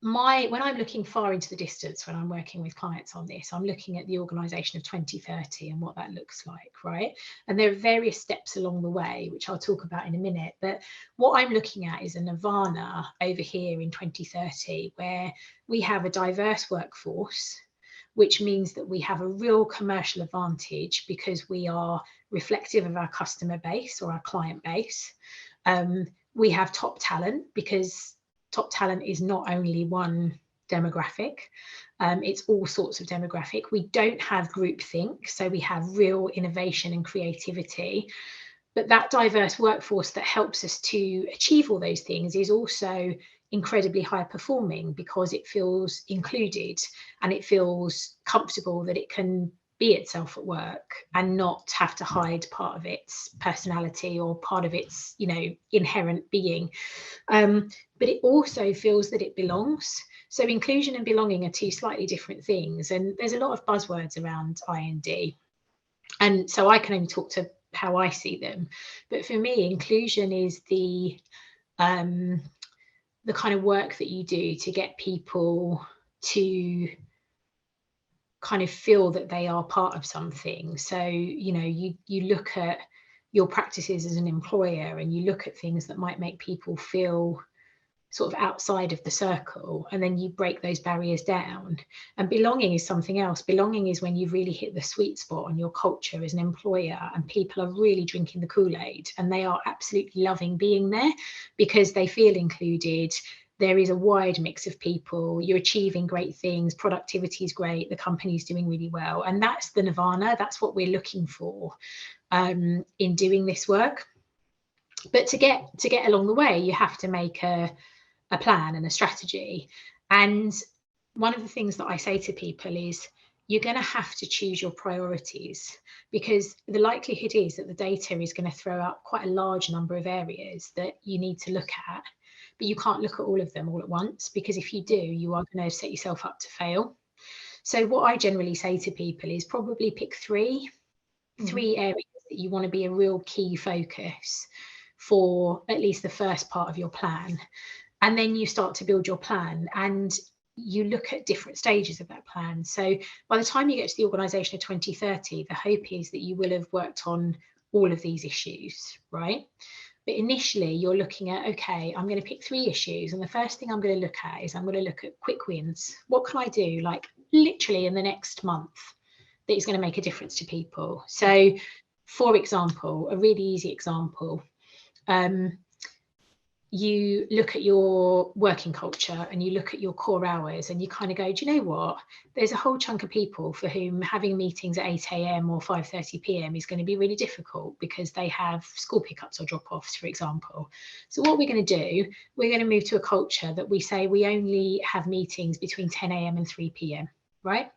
when I'm looking far into the distance, when I'm working with clients on this, I'm looking at the organisation of 2030 and what that looks like, right? And there are various steps along the way, which I'll talk about in a minute. But what I'm looking at is a nirvana over here in 2030, where we have a diverse workforce, which means that we have a real commercial advantage because we are reflective of our customer base or our client base. We have top talent because top talent is not only one demographic, it's all sorts of demographic. We don't have groupthink, so we have real innovation and creativity. But that diverse workforce that helps us to achieve all those things is also incredibly high performing because it feels included and it feels comfortable that it can be itself at work and not have to hide part of its personality or part of its, you know, inherent being. But it also feels that it belongs. So inclusion and belonging are two slightly different things. And there's a lot of buzzwords around I&D. And so I can only talk to how I see them. But for me, inclusion is the kind of work that you do to get people to kind of feel that they are part of something. So, you know, you look at your practices as an employer and you look at things that might make people feel sort of outside of the circle, and then you break those barriers down. And belonging is something else. Belonging is when you've really hit the sweet spot on your culture as an employer and people are really drinking the Kool-Aid and they are absolutely loving being there because they feel included. There is a wide mix of people, you're achieving great things, productivity is great, the company's doing really well. And that's the nirvana, that's what we're looking for in doing this work. But to get along the way, you have to make a plan and a strategy. And one of the things that I say to people is you're going to have to choose your priorities, because the likelihood is that the data is going to throw up quite a large number of areas that you need to look at, but you can't look at all of them all at once, because if you do, you are going to set yourself up to fail. So what I generally say to people is probably pick three areas that you want to be a real key focus for at least the first part of your plan. And then you start to build your plan and you look at different stages of that plan. So by the time you get to the organisation of 2030, the hope is that you will have worked on all of these issues, right? But initially you're looking at, okay, I'm going to pick 3 issues. And the first thing I'm going to look at is I'm going to look at quick wins. What can I do like literally in the next month that is going to make a difference to people? So for example, a really easy example, you look at your working culture and you look at your core hours and you kind of go, do you know what? There's a whole chunk of people for whom having meetings at 8 a.m. or 5:30 p.m. is going to be really difficult because they have school pickups or drop-offs, for example. So what we're going to do, we're going to move to a culture that we say we only have meetings between 10 a.m. and 3 p.m., right?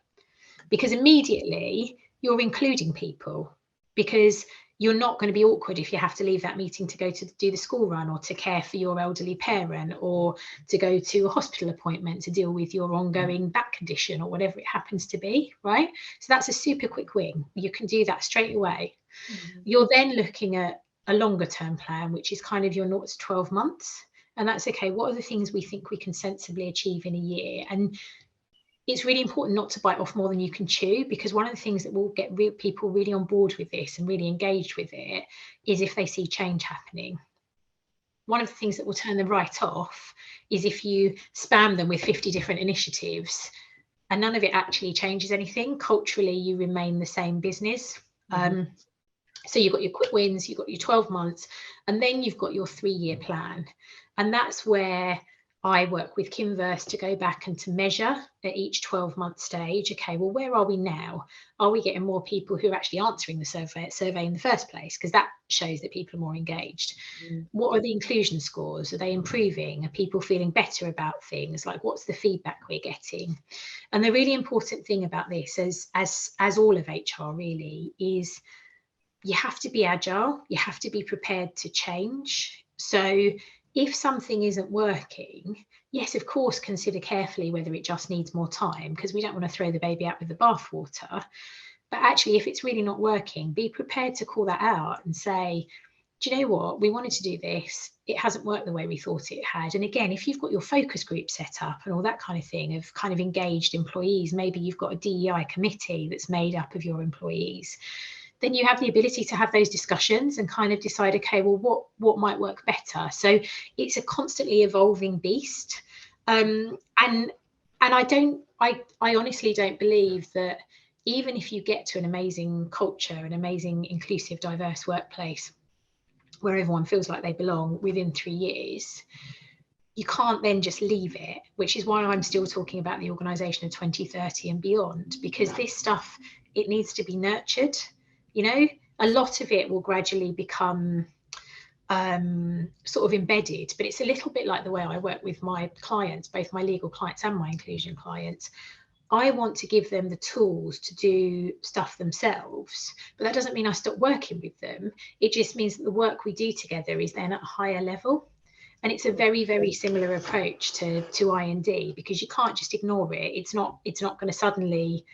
Because immediately you're including people, because you're not going to be awkward if you have to leave that meeting to go to do the school run, or to care for your elderly parent, or to go to a hospital appointment to deal with your ongoing back condition, or whatever it happens to be, right? So that's a super quick win. You can do that straight away. You're then looking at a longer term plan, which is kind of your 0 to 12 months. And that's okay, what are the things we think we can sensibly achieve in a year? And it's really important not to bite off more than you can chew, because one of the things that will get people really on board with this and really engaged with it is if they see change happening. One of the things that will turn them right off is if you spam them with 50 different initiatives and none of it actually changes anything. Culturally, you remain the same business. So you've got your quick wins, you've got your 12 months, and then you've got your 3-year plan. And that's where I work with Kinverse to go back and to measure at each 12-month stage. Okay, well, where are we now? Are we getting more people who are actually answering the survey in the first place? Because that shows that people are more engaged. What are the inclusion scores? Are they improving? Are people feeling better about things? Like, what's the feedback we're getting? And the really important thing about this, as all of HR really, is you have to be agile. You have to be prepared to change. So if something isn't working, yes, of course, consider carefully whether it just needs more time, because we don't want to throw the baby out with the bathwater. But actually, if it's really not working, be prepared to call that out and say, do you know what? We wanted to do this. It hasn't worked the way we thought it had. And again, if you've got your focus group set up and all that kind of thing, of kind of engaged employees, maybe you've got a DEI committee that's made up of your employees, then you have the ability to have those discussions and kind of decide, okay, well, what might work better? So it's a constantly evolving beast. And I honestly don't believe that even if you get to an amazing culture, an amazing, inclusive, diverse workplace where everyone feels like they belong within 3 years, you can't then just leave it, which is why I'm still talking about the organisation of 2030 and beyond, because this stuff, it needs to be nurtured. You know, a lot of it will gradually become sort of embedded, but it's a little bit like the way I work with my clients, both my legal clients and my inclusion clients. I want to give them the tools to do stuff themselves, but that doesn't mean I stop working with them. It just means that the work we do together is then at a higher level. And it's a very, very similar approach to I&D, because you can't just ignore it. It's not going to suddenly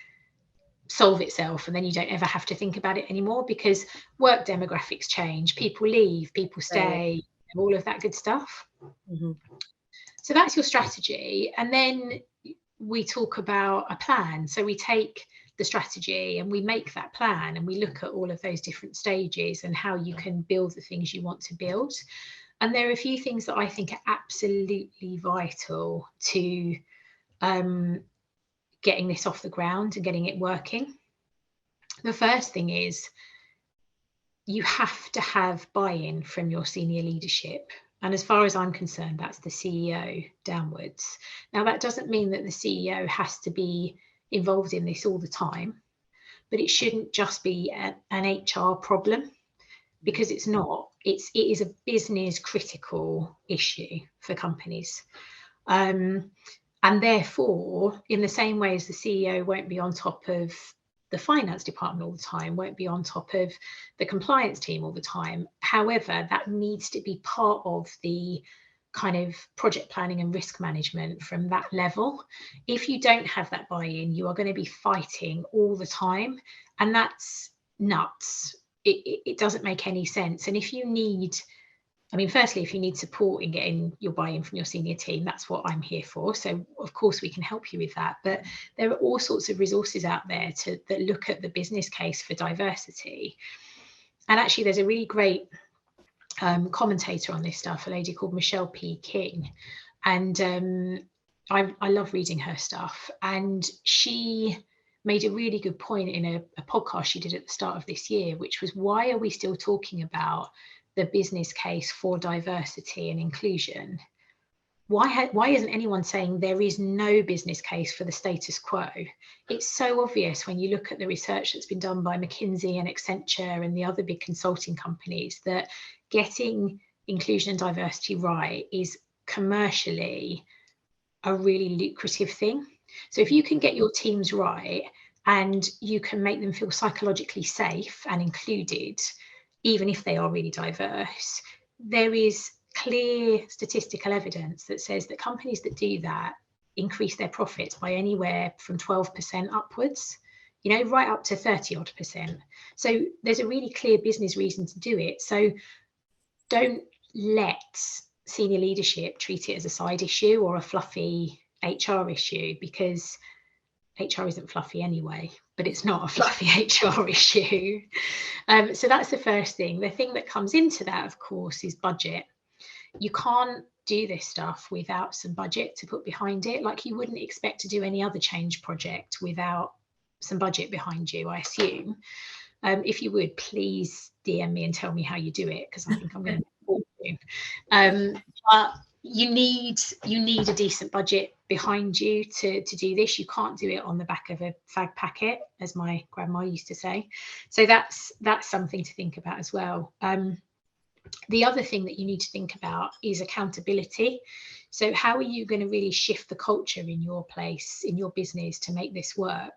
solve itself and then you don't ever have to think about it anymore, because work demographics change, people leave, people stay, all of that good stuff. So that's your strategy. And then we talk about a plan. So we take the strategy and we make that plan and we look at all of those different stages and how you can build the things you want to build. And there are a few things that I think are absolutely vital to getting this off the ground and getting it working. The first thing is you have to have buy-in from your senior leadership. And as far as I'm concerned, that's the CEO downwards. Now, that doesn't mean that the CEO has to be involved in this all the time, but it shouldn't just be an HR problem, because it's not. It is a business critical issue for companies. And therefore, in the same way as the CEO won't be on top of the finance department all the time, won't be on top of the compliance team all the time. However, that needs to be part of the kind of project planning and risk management from that level. If you don't have that buy-in, you are going to be fighting all the time. And that's nuts. It doesn't make any sense. And if you need, I mean, firstly, if you need support in getting your buy-in from your senior team, that's what I'm here for. So of course we can help you with that. But there are all sorts of resources out there that look at the business case for diversity. And actually there's a really great commentator on this stuff, a lady called Michelle P. King. And I love reading her stuff. And she made a really good point in a podcast she did at the start of this year, which was, why are we still talking about the business case for diversity and inclusion? Why isn't anyone saying there is no business case for the status quo? It's so obvious when you look at the research that's been done by McKinsey and Accenture and the other big consulting companies, that getting inclusion and diversity right is commercially a really lucrative thing. So if you can get your teams right and you can make them feel psychologically safe and included, even if they are really diverse, there is clear statistical evidence that says that companies that do that increase their profits by anywhere from 12% upwards, you know, right up to 30-odd%. So there's a really clear business reason to do it. So don't let senior leadership treat it as a side issue or a fluffy HR issue, because HR isn't fluffy anyway, but it's not a fluffy HR issue. So that's the first thing. The thing that comes into that, of course, is budget. You can't do this stuff without some budget to put behind it. Like, you wouldn't expect to do any other change project without some budget behind you, I assume. If you would, please DM me and tell me how you do it, because I think I'm going to support you. But you need a decent budget behind you to do this. You can't do it on the back of a fag packet, as my grandma used to say. So that's something to think about as well. The other thing that you need to think about is accountability. So how are you going to really shift the culture in your place, in your business, to make this work?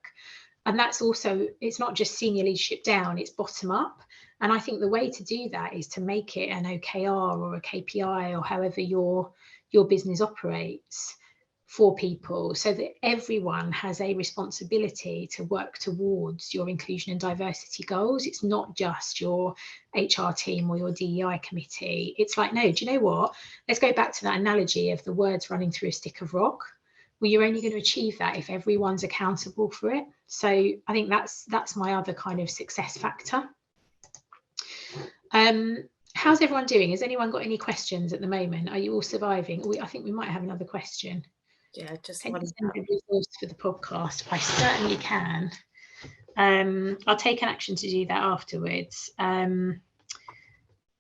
And that's also, it's not just senior leadership down, it's bottom up. And I think the way to do that is to make it an OKR or a KPI, or however your business operates, for people, so that everyone has a responsibility to work towards your inclusion and diversity goals. It's not just your HR team or your DEI committee. It's like, no, do you know what? Let's go back to that analogy of the words running through a stick of rock. Well, you're only going to achieve that if everyone's accountable for it. So I think that's my other kind of success factor. How's everyone doing? Has anyone got any questions at the moment? Are you all surviving? I think we might have another question. Yeah, just Can one. you send a resource for the podcast? I certainly can. I'll take an action to do that afterwards.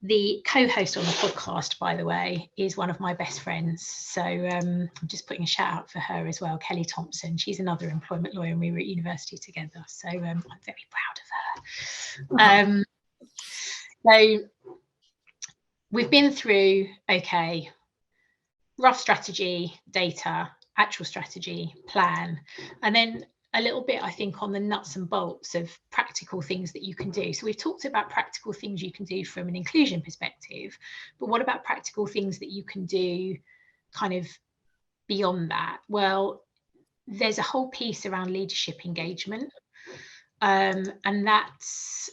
The co-host on the podcast, by the way, is one of my best friends. So I'm just putting a shout out for her as well, Kelly Thompson. She's another employment lawyer, and we were at university together. So I'm very proud of her. So we've been through, okay, rough strategy, data, actual strategy, plan, and then a little bit, I think, on the nuts and bolts of practical things that you can do. So we've talked about practical things you can do from an inclusion perspective, but what about practical things that you can do kind of beyond that? Well, there's a whole piece around leadership engagement, and that's,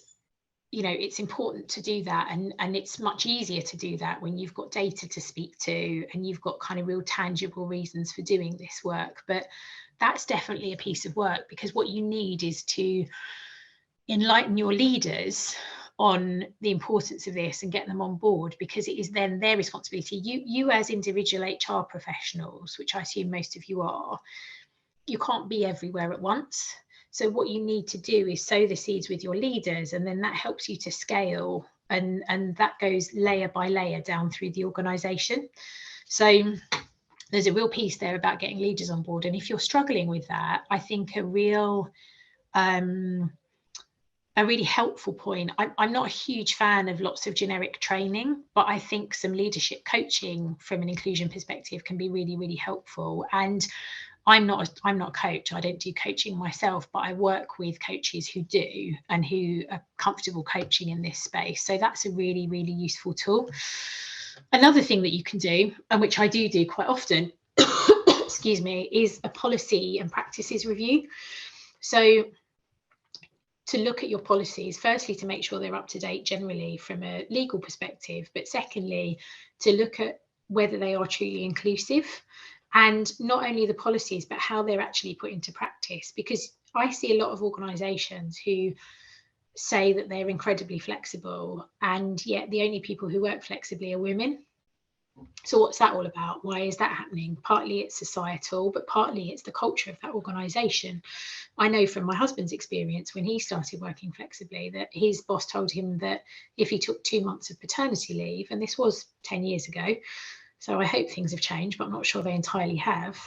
you know, it's important to do that, and it's much easier to do that when you've got data to speak to and you've got kind of real tangible reasons for doing this work. But that's definitely a piece of work, because what you need is to enlighten your leaders on the importance of this and get them on board, because it is then their responsibility. You as individual HR professionals, which I assume most of you are, you can't be everywhere at once. So what you need to do is sow the seeds with your leaders, and then that helps you to scale, and that goes layer by layer down through the organisation. So there's a real piece there about getting leaders on board. And if you're struggling with that, I think a really helpful point, I'm not a huge fan of lots of generic training, but I think some leadership coaching from an inclusion perspective can be really, really helpful. And I'm not a coach. I don't do coaching myself, but I work with coaches who do and who are comfortable coaching in this space. So that's a really, really useful tool. Another thing that you can do, and which I do quite often, excuse me, is a policy and practices review. So to look at your policies, firstly, to make sure they're up to date generally from a legal perspective, but secondly, to look at whether they are truly inclusive. And not only the policies, but how they're actually put into practice. Because I see a lot of organisations who say that they're incredibly flexible, and yet the only people who work flexibly are women. So what's that all about? Why is that happening? Partly it's societal, but partly it's the culture of that organisation. I know from my husband's experience, when he started working flexibly, that his boss told him that if he took 2 months of paternity leave, and this was 10 years ago, so I hope things have changed, but I'm not sure they entirely have.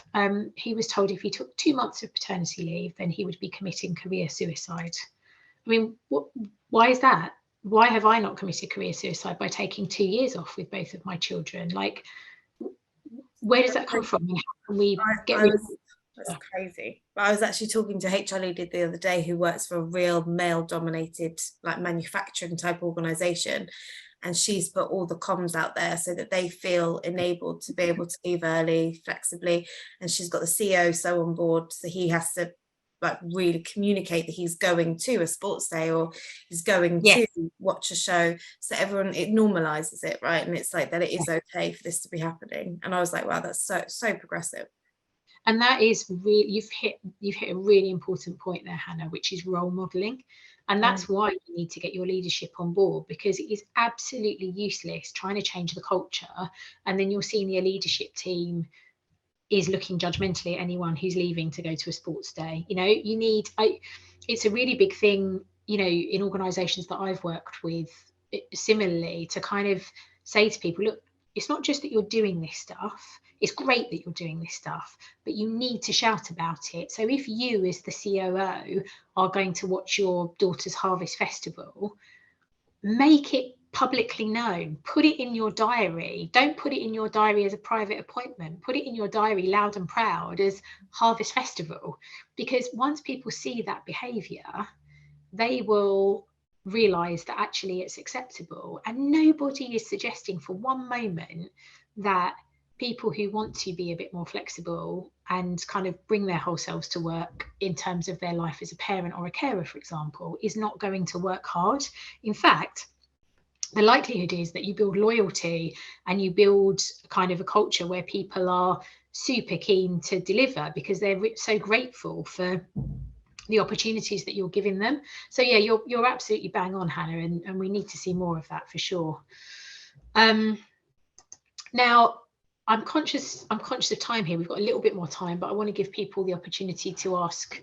He was told if he took 2 months of paternity leave, then he would be committing career suicide. I mean, why is that? Why have I not committed career suicide by taking 2 years off with both of my children? Like, where does that come from? And how can we get rid of it? That's crazy. But I was actually talking to a HR leader the other day who works for a real male dominated like manufacturing type organization, and she's put all the comms out there so that they feel enabled to be able to leave early flexibly, and she's got the CEO so on board, so he has to like really communicate that he's going to a sports day or he's going to watch a show, so everyone, it normalizes it, right? And it's like that it is okay for this to be happening. And I was like, wow, that's so progressive. And that is really, you've hit a really important point there, Hannah, which is role modeling. And that's why you need to get your leadership on board, because it is absolutely useless trying to change the culture and then your senior leadership team is looking judgmentally at anyone who's leaving to go to a sports day. You know, you need, it's a really big thing, you know, in organisations that I've worked with similarly, to kind of say to people, look, it's not just that you're doing this stuff. It's great that you're doing this stuff, but you need to shout about it. So if you as the COO are going to watch your daughter's Harvest Festival, make it publicly known, put it in your diary. Don't put it in your diary as a private appointment, put it in your diary loud and proud as Harvest Festival, because once people see that behaviour, they will realise that actually it's acceptable. And nobody is suggesting for one moment that people who want to be a bit more flexible and kind of bring their whole selves to work in terms of their life as a parent or a carer, for example, is not going to work hard. In fact, the likelihood is that you build loyalty and you build kind of a culture where people are super keen to deliver because they're so grateful for the opportunities that you're giving them. So yeah, you're absolutely bang on, Hannah, and we need to see more of that for sure. Now, I'm conscious of time here. We've got a little bit more time, but I want to give people the opportunity to ask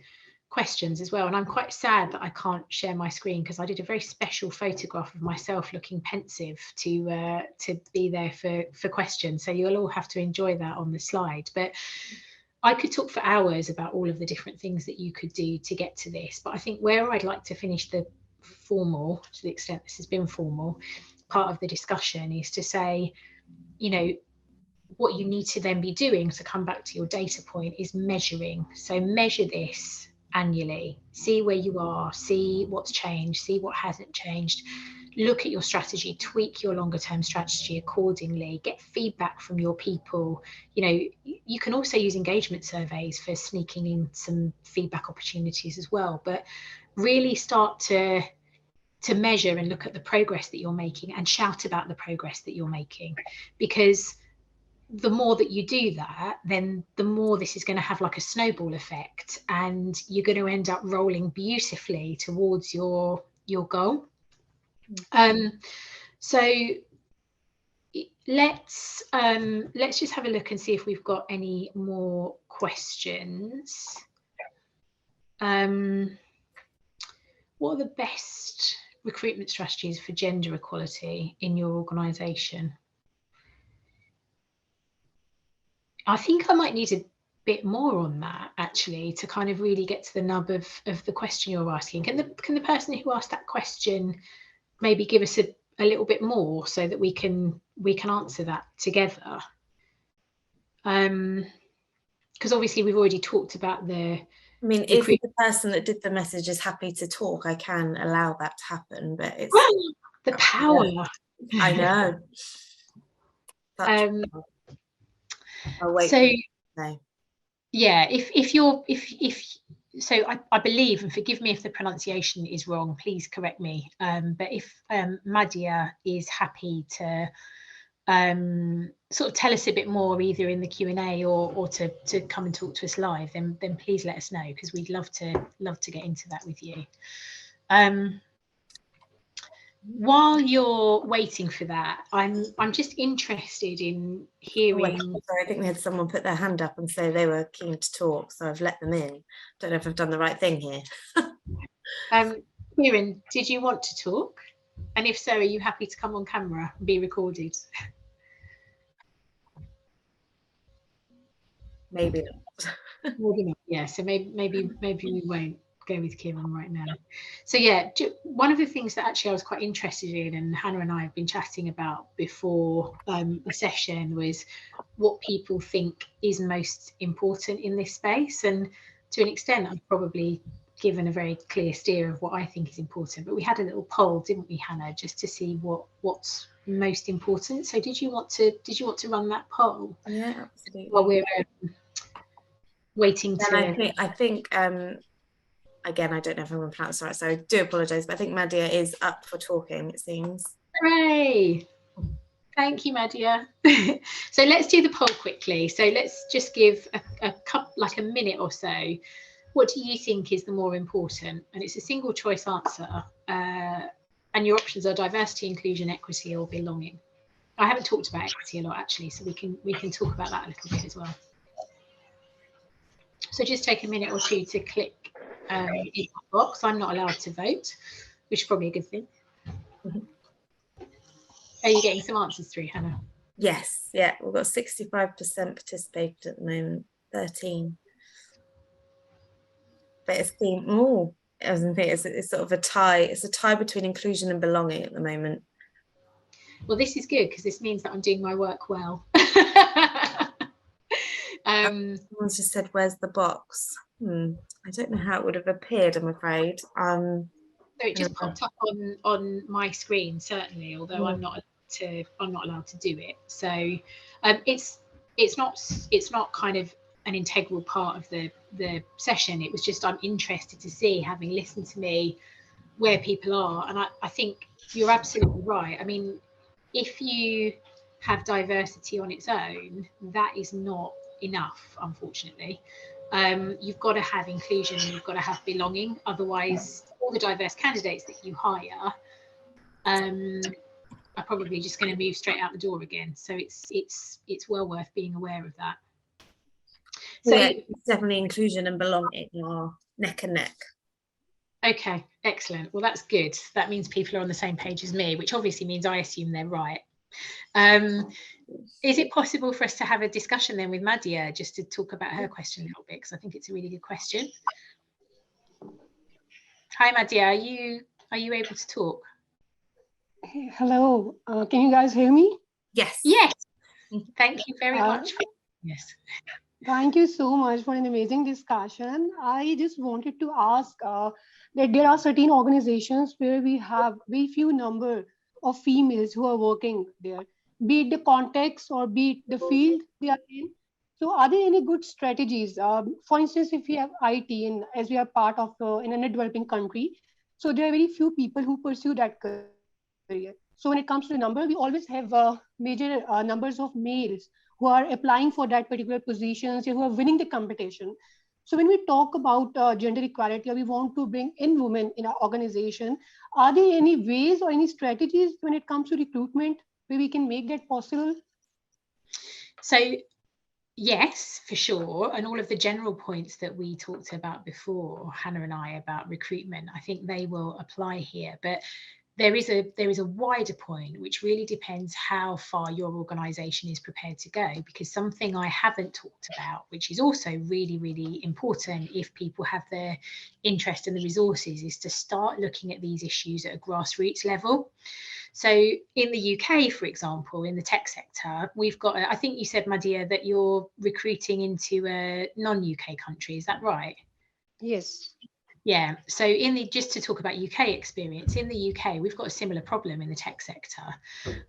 questions as well. And I'm quite sad that I can't share my screen because I did a very special photograph of myself looking pensive to be there for questions. So you'll all have to enjoy that on the slide. But I could talk for hours about all of the different things that you could do to get to this. But I think where I'd like to finish the formal, to the extent this has been formal, part of the discussion is to say, you know, what you need to then be doing, to come back to your data point, is measuring. So measure this annually, see where you are, see what's changed, see what hasn't changed, look at your strategy, tweak your longer term strategy accordingly, get feedback from your people. You know, you can also use engagement surveys for sneaking in some feedback opportunities as well, but really start to measure and look at the progress that you're making and shout about the progress that you're making, because the more that you do that, then the more this is going to have like a snowball effect, and you're going to end up rolling beautifully towards your goal. So let's just have a look and see if we've got any more questions. What are the best recruitment strategies for gender equality in your organisation? I think I might need a bit more on that, actually, to kind of really get to the nub of the question you're asking. Can the person who asked that question maybe give us a little bit more so that we can answer that together? Because obviously we've already talked about the... I mean, if the person that did the message is happy to talk, I can allow that to happen, but it's... the power. Yeah, I know. I'll wait. So yeah, so I believe, and forgive me if the pronunciation is wrong, please correct me, but if Madia is happy to sort of tell us a bit more, either in the Q&A or to come and talk to us live, then please let us know, because we'd love to get into that with you. While you're waiting for that, I'm just interested in hearing... Sorry, I think we had someone put their hand up and say they were keen to talk, so I've let them in. Don't know if I've done the right thing here. Kieran, did you want to talk? And if so, are you happy to come on camera and be recorded? Maybe not. Maybe not. Yeah, so maybe we won't. go with Kieran right now. So yeah, one of the things that actually I was quite interested in, and Hannah and I have been chatting about before the session, was what people think is most important in this space. And to an extent, I've probably given a very clear steer of what I think is important. But we had a little poll, didn't we, Hannah, just to see what's most important. So did you want to run that poll? Yeah, absolutely. While we're waiting to. And I think again, I don't know if I'm going to pronounce it right, so I do apologise, but I think Madhya is up for talking, it seems. Hooray! Thank you, Madhya. So let's do the poll quickly. So let's just give a minute or so. What do you think is the more important? And it's a single choice answer. And your options are diversity, inclusion, equity, or belonging. I haven't talked about equity a lot, actually, so we can talk about that a little bit as well. So just take a minute or two to click in that box. I'm not allowed to vote, which is probably a good thing. Are you getting some answers through, Hannah? Yes, yeah, we've got 65% participated at the moment, 13. But it's been it's sort of a tie. It's a tie between inclusion and belonging at the moment. Well, this is good because this means that I'm doing my work well. Someone just said, "Where's the box?" I don't know how it would have appeared, I'm afraid. So it just popped up on my screen, certainly, although I'm not allowed to do it. So it's not kind of an integral part of the session. It was just, I'm interested to see, having listened to me, where people are. And I think you're absolutely right. I mean, if you have diversity on its own, that is not enough, unfortunately. You've got to have inclusion, you've got to have belonging. Otherwise, all the diverse candidates that you hire are probably just going to move straight out the door again. So it's well worth being aware of that. So yeah, definitely inclusion and belonging are neck and neck. Okay, excellent. Well, that's good. That means people are on the same page as me, which obviously means I assume they're right. Is it possible for us to have a discussion then with Madhya, just to talk about her question a little bit, because I think it's a really good question. Hi Madhya, are you able to talk? Hello, can you guys hear me? Yes. Yes. Thank you very much. Yes. Thank you so much for an amazing discussion. I just wanted to ask that there are certain organizations where we have very few number of females who are working there, be it the context or be it the field they are in. So are there any good strategies? For instance, if we have IT, as we are part of in a developing country, so there are very few people who pursue that career. So when it comes to the number, we always have major numbers of males who are applying for that particular positions, who are winning the competition. So when we talk about gender equality, or we want to bring in women in our organization, are there any ways or any strategies when it comes to recruitment where we can make that possible? So yes, for sure. And all of the general points that we talked about before, Hannah and I, about recruitment, I think they will apply here. But there is a wider point, which really depends how far your organisation is prepared to go, because something I haven't talked about, which is also really, really important if people have the interest and the resources, is to start looking at these issues at a grassroots level. So in the UK, for example, in the tech sector, we've got, I think you said, Madhya, that you're recruiting into a non-UK country, is that right? Yes. Yeah, so just to talk about UK experience, in the UK, we've got a similar problem in the tech sector.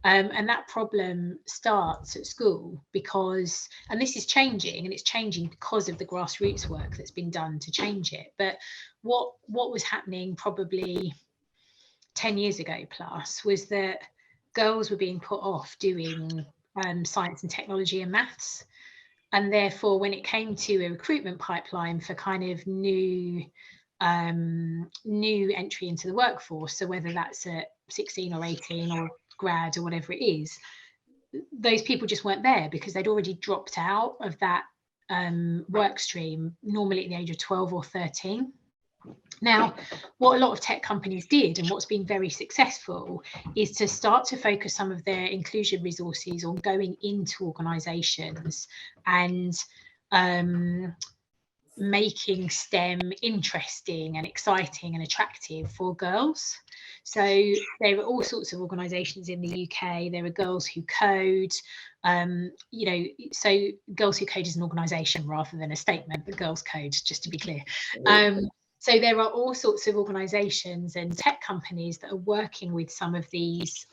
And that problem starts at school because, and this is changing, and it's changing because of the grassroots work that's been done to change it. But what was happening probably 10 years ago plus was that girls were being put off doing science and technology and maths. And therefore, when it came to a recruitment pipeline for kind of new entry into the workforce, so whether that's at 16 or 18 or grad or whatever it is, those people just weren't there because they'd already dropped out of that work stream, normally at the age of 12 or 13. Now, what a lot of tech companies did, and what's been very successful, is to start to focus some of their inclusion resources on going into organisations and making STEM interesting and exciting and attractive for girls. So there are all sorts of organisations in the UK. There are Girls Who Code, you know, so Girls Who Code is an organisation rather than a statement, but Girls Code, just to be clear. So there are all sorts of organisations and tech companies that are working with some of these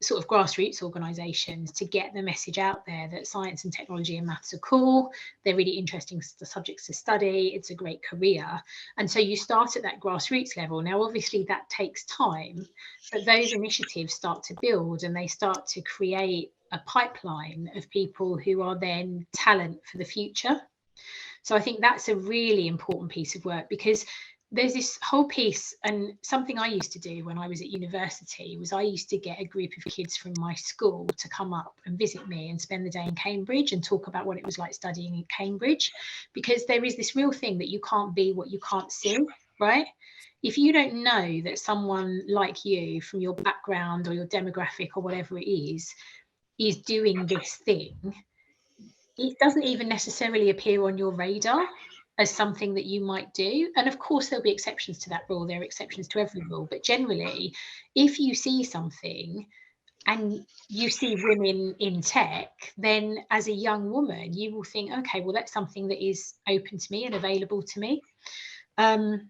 sort of grassroots organisations to get the message out there that science and technology and maths are cool. They're really interesting subjects to study. It's a great career. And so you start at that grassroots level. Now, obviously that takes time, but those initiatives start to build and they start to create a pipeline of people who are then talent for the future. So I think that's a really important piece of work, because there's this whole piece, and something I used to do when I was at university was I used to get a group of kids from my school to come up and visit me and spend the day in Cambridge and talk about what it was like studying in Cambridge, because there is this real thing that you can't be what you can't see, right? If you don't know that someone like you from your background or your demographic or whatever it is doing this thing, it doesn't even necessarily appear on your radar as something that you might do. And of course, there'll be exceptions to that rule. There are exceptions to every rule. But generally, if you see something and you see women in tech, then as a young woman, you will think, okay, well, that's something that is open to me and available to me. And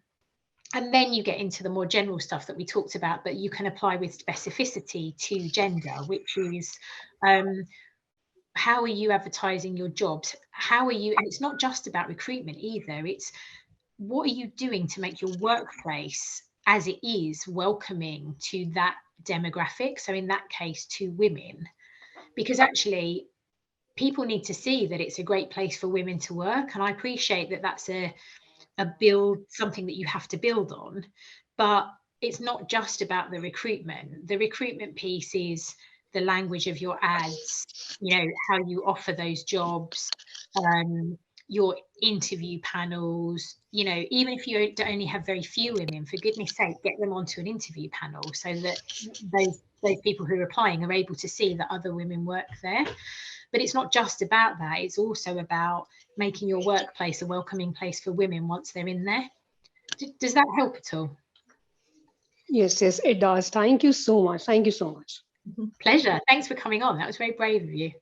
then you get into the more general stuff that we talked about, but you can apply with specificity to gender, which is how are you advertising your jobs? How are you, and it's not just about recruitment either, it's what are you doing to make your workplace as it is welcoming to that demographic? So in that case, to women, because actually people need to see that it's a great place for women to work. And I appreciate that that's a build, something that you have to build on, but it's not just about the recruitment. The recruitment piece is the language of your ads, you know, how you offer those jobs, your interview panels, you know, even if you only have very few women, for goodness sake, get them onto an interview panel so that those people who are applying are able to see that other women work there. But it's not just about that. It's also about making your workplace a welcoming place for women once they're in there. Does that help at all? Yes, it does. Thank you so much. Thank you so much. Pleasure. Thanks for coming on. That was very brave of you.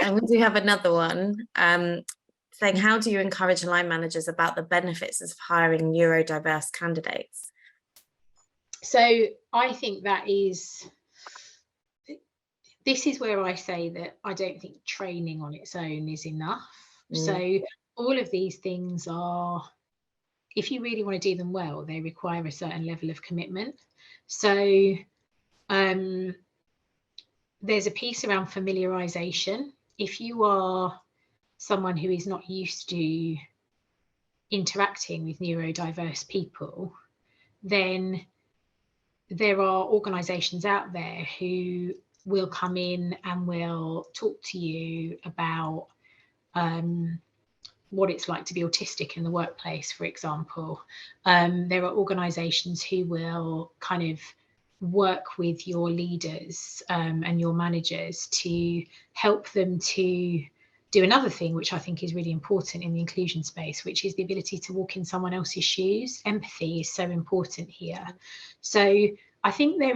And we do have another one saying, how do you encourage line managers about the benefits of hiring neurodiverse candidates? So I think this is where I say that I don't think training on its own is enough. So all of these things are, if you really want to do them well, they require a certain level of commitment. So there's a piece around familiarization. If you are someone who is not used to interacting with neurodiverse people, then there are organizations out there who will come in and will talk to you about what it's like to be autistic in the workplace, for example. There are organizations who will kind of work with your leaders and your managers to help them to do another thing, which I think is really important in the inclusion space, which is the ability to walk in someone else's shoes. Empathy is so important here. So I think there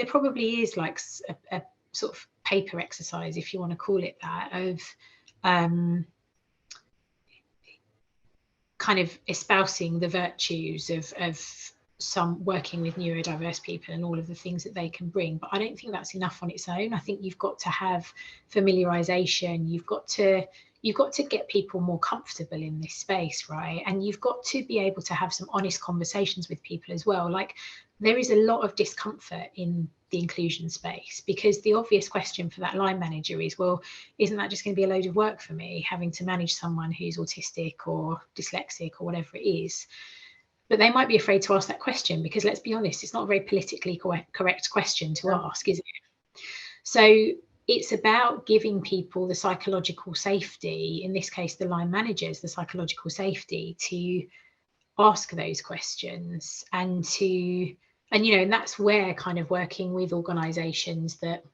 probably is like a sort of paper exercise, if you want to call it that, of kind of espousing the virtues of some working with neurodiverse people and all of the things that they can bring. But I don't think that's enough on its own. I think you've got to have familiarization. You've got to get people more comfortable in this space, right? And you've got to be able to have some honest conversations with people as well. Like, there is a lot of discomfort in the inclusion space, because the obvious question for that line manager is, well, isn't that just going to be a load of work for me, having to manage someone who's autistic or dyslexic or whatever it is? But they might be afraid to ask that question, because let's be honest, it's not a very politically correct question to ask, is it? So it's about giving people the psychological safety, in this case, the line managers, the psychological safety to ask those questions and you know, and that's where kind of working with organizations that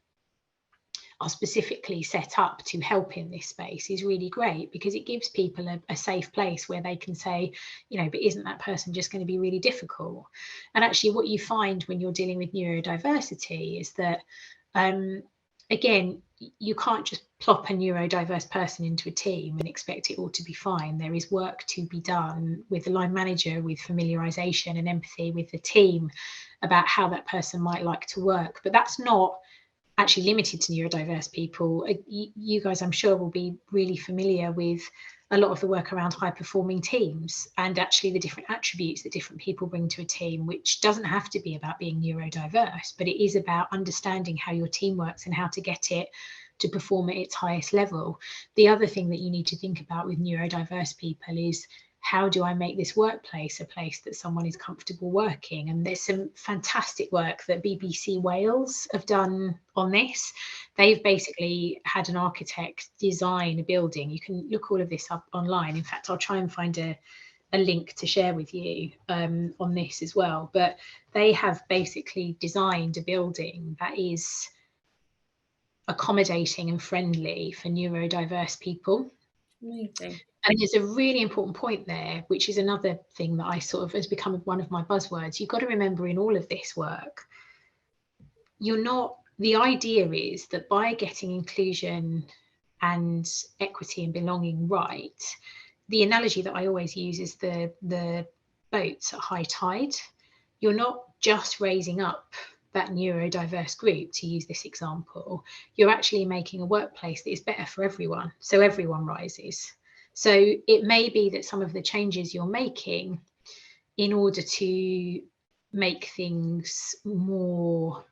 are specifically set up to help in this space is really great, because it gives people a safe place where they can say, you know, but isn't that person just going to be really difficult? And actually what you find when you're dealing with neurodiversity is that again, you can't just plop a neurodiverse person into a team and expect it all to be fine. There is work to be done with the line manager, with familiarization and empathy with the team about how that person might like to work. But that's not actually limited to neurodiverse people. You guys, I'm sure, will be really familiar with a lot of the work around high performing teams and actually the different attributes that different people bring to a team, which doesn't have to be about being neurodiverse, but it is about understanding how your team works and how to get it to perform at its highest level. The other thing that you need to think about with neurodiverse people is, how do I make this workplace a place that someone is comfortable working? And there's some fantastic work that BBC Wales have done on this. They've basically had an architect design a building. You can look all of this up online. In fact, I'll try and find a link to share with you on this as well. But they have basically designed a building that is accommodating and friendly for neurodiverse people. Amazing. And there's a really important point there, which is another thing that I sort of has become one of my buzzwords. You've got to remember in all of this work, the idea is that by getting inclusion and equity and belonging right, the analogy that I always use is the boats at high tide. You're not just raising up that neurodiverse group, to use this example, you're actually making a workplace that is better for everyone, so everyone rises. So it may be that some of the changes you're making in order to make things more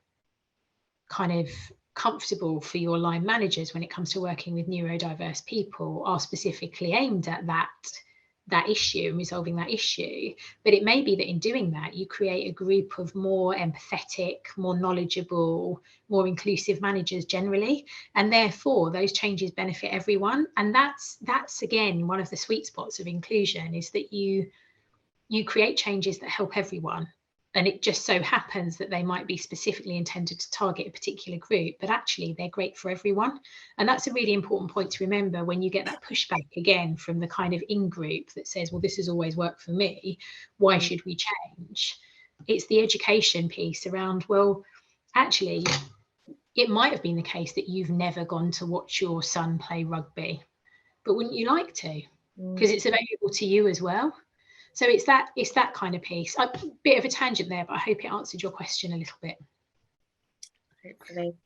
kind of comfortable for your line managers when it comes to working with neurodiverse people are specifically aimed at that issue and resolving that issue. But it may be that in doing that, you create a group of more empathetic, more knowledgeable, more inclusive managers generally, and therefore those changes benefit everyone. And that's again one of the sweet spots of inclusion, is that you create changes that help everyone. And it just so happens that they might be specifically intended to target a particular group, but actually they're great for everyone. And that's a really important point to remember when you get that pushback again from the kind of in-group that says, well, this has always worked for me, why should we change? It's the education piece around, well, actually, it might have been the case that you've never gone to watch your son play rugby, but wouldn't you like to? Because it's available to you as well. So it's that kind of piece. A bit of a tangent there, but I hope it answered your question a little bit. Hopefully.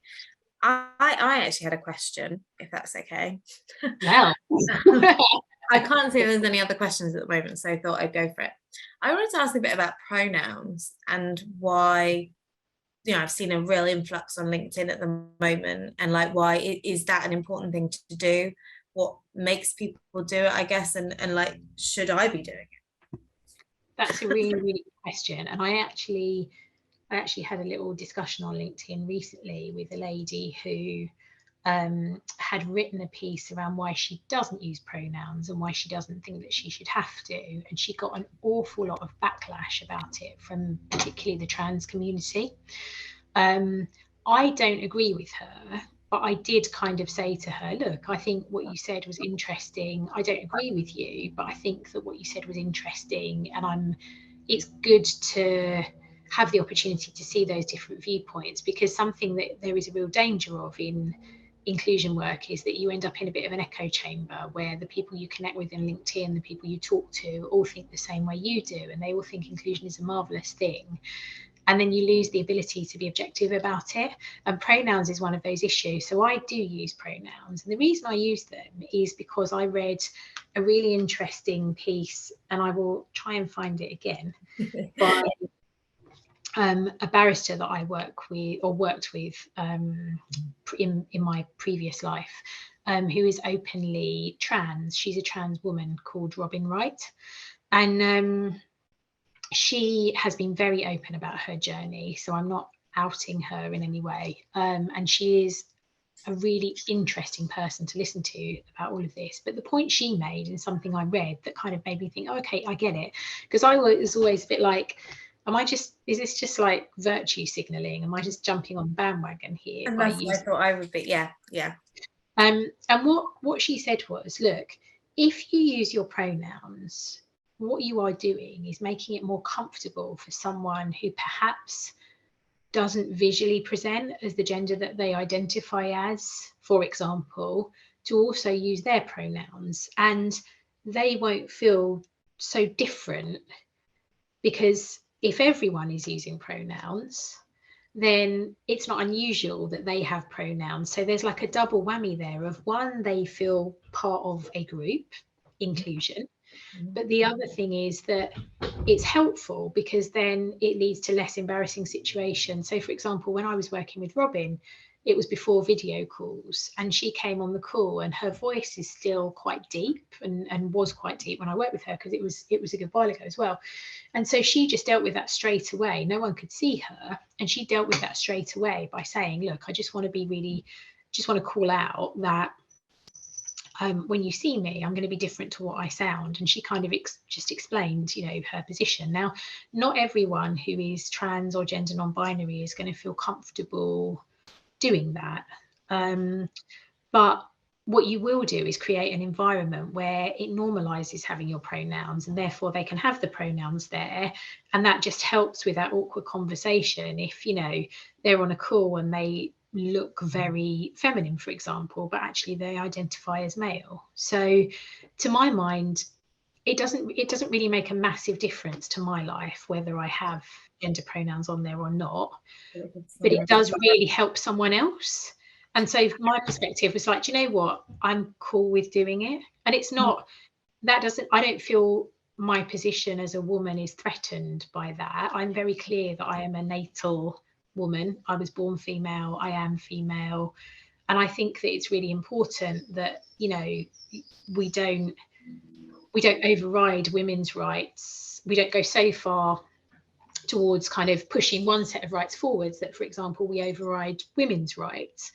I actually had a question, if that's okay. Well, I can't see if there's any other questions at the moment, so I thought I'd go for it. I wanted to ask a bit about pronouns and why, you know, I've seen a real influx on LinkedIn at the moment, and like, why is that an important thing to do? What makes people do it, I guess, and like, should I be doing it? That's a really, really good question. And I actually had a little discussion on LinkedIn recently with a lady who had written a piece around why she doesn't use pronouns and why she doesn't think that she should have to. And she got an awful lot of backlash about it from particularly the trans community. I don't agree with her, but I did kind of say to her, look, I think what you said was interesting. I don't agree with you, but I think that what you said was interesting. And it's good to have the opportunity to see those different viewpoints, because something that there is a real danger of in inclusion work is that you end up in a bit of an echo chamber where the people you connect with in LinkedIn, the people you talk to, all think the same way you do, and they all think inclusion is a marvelous thing. And then you lose the ability to be objective about it. And pronouns is one of those issues. So I do use pronouns. And the reason I use them is because I read a really interesting piece, and I will try and find it again, by a barrister that I worked with in my previous life, who is openly trans. She's a trans woman called Robin Wright. And she has been very open about her journey, so I'm not outing her in any way. And she is a really interesting person to listen to about all of this. But the point she made, and something I read that kind of made me think, oh, okay, I get it. Because I was always a bit like, is this just like virtue signaling? Am I just jumping on the bandwagon here? And that's what I thought I would be. Yeah. And what she said was, look, if you use your pronouns, what you are doing is making it more comfortable for someone who perhaps doesn't visually present as the gender that they identify as, for example, to also use their pronouns, and they won't feel so different, because if everyone is using pronouns, then it's not unusual that they have pronouns. So there's like a double whammy there of, one, they feel part of a group, inclusion, but the other thing is that it's helpful because then it leads to less embarrassing situations. So for example, when I was working with Robin, it was before video calls, and she came on the call and her voice is still quite deep, and was quite deep when I worked with her, because it was a good while ago as well. And so she just dealt with that straight away. No one could see her, and she dealt with that straight away by saying, look, I just want to call out that when you see me, I'm going to be different to what I sound. And she kind of just explained, her position. Now, not everyone who is trans or gender non-binary is going to feel comfortable doing that. But what you will do is create an environment where it normalizes having your pronouns, and therefore they can have the pronouns there. And that just helps with that awkward conversation. If, they're on a call and they look very feminine, for example, but actually they identify as male. So to my mind, it doesn't really make a massive difference to my life whether I have gender pronouns on there or not, but it does really help someone else. And so my perspective was like, do you know what, I'm cool with doing it. And it's not, I don't feel my position as a woman is threatened by that. I'm very clear that I am a natal woman. I was born female, I am female. And I think that it's really important that, we don't override women's rights. We don't go so far towards kind of pushing one set of rights forwards that, for example, we override women's rights.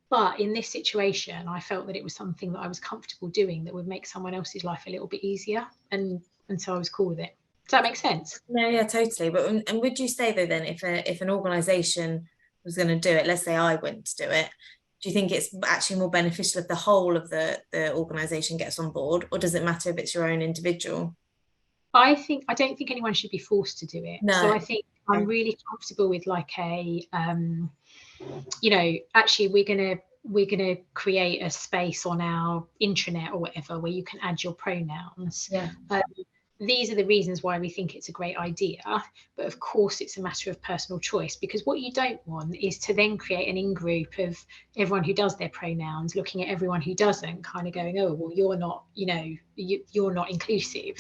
But in this situation, I felt that it was something that I was comfortable doing that would make someone else's life a little bit easier. And so I was cool with it. Does that make sense? No, yeah, totally. But and would you say though, then, if an organisation was going to do it, let's say I went to do it, do you think it's actually more beneficial if the whole of the organisation gets on board, or does it matter if it's your own individual? I don't think anyone should be forced to do it. No. So I think I'm really comfortable with like a, actually we're gonna create a space on our intranet or whatever where you can add your pronouns. Yeah. These are the reasons why we think it's a great idea, but of course it's a matter of personal choice, because what you don't want is to then create an in-group of everyone who does their pronouns looking at everyone who doesn't, kind of going, oh, well, you're not, you're not inclusive.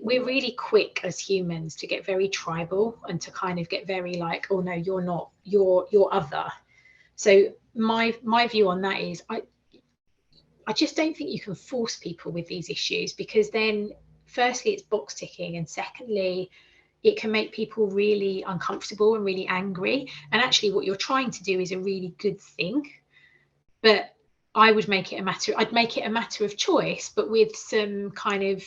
We're really quick as humans to get very tribal and to kind of get very like, oh no, you're not, you're other. So my view on that is I just don't think you can force people with these issues, because then firstly it's box ticking, and secondly it can make people really uncomfortable and really angry. And actually what you're trying to do is a really good thing, but I'd make it a matter of choice, but with some kind of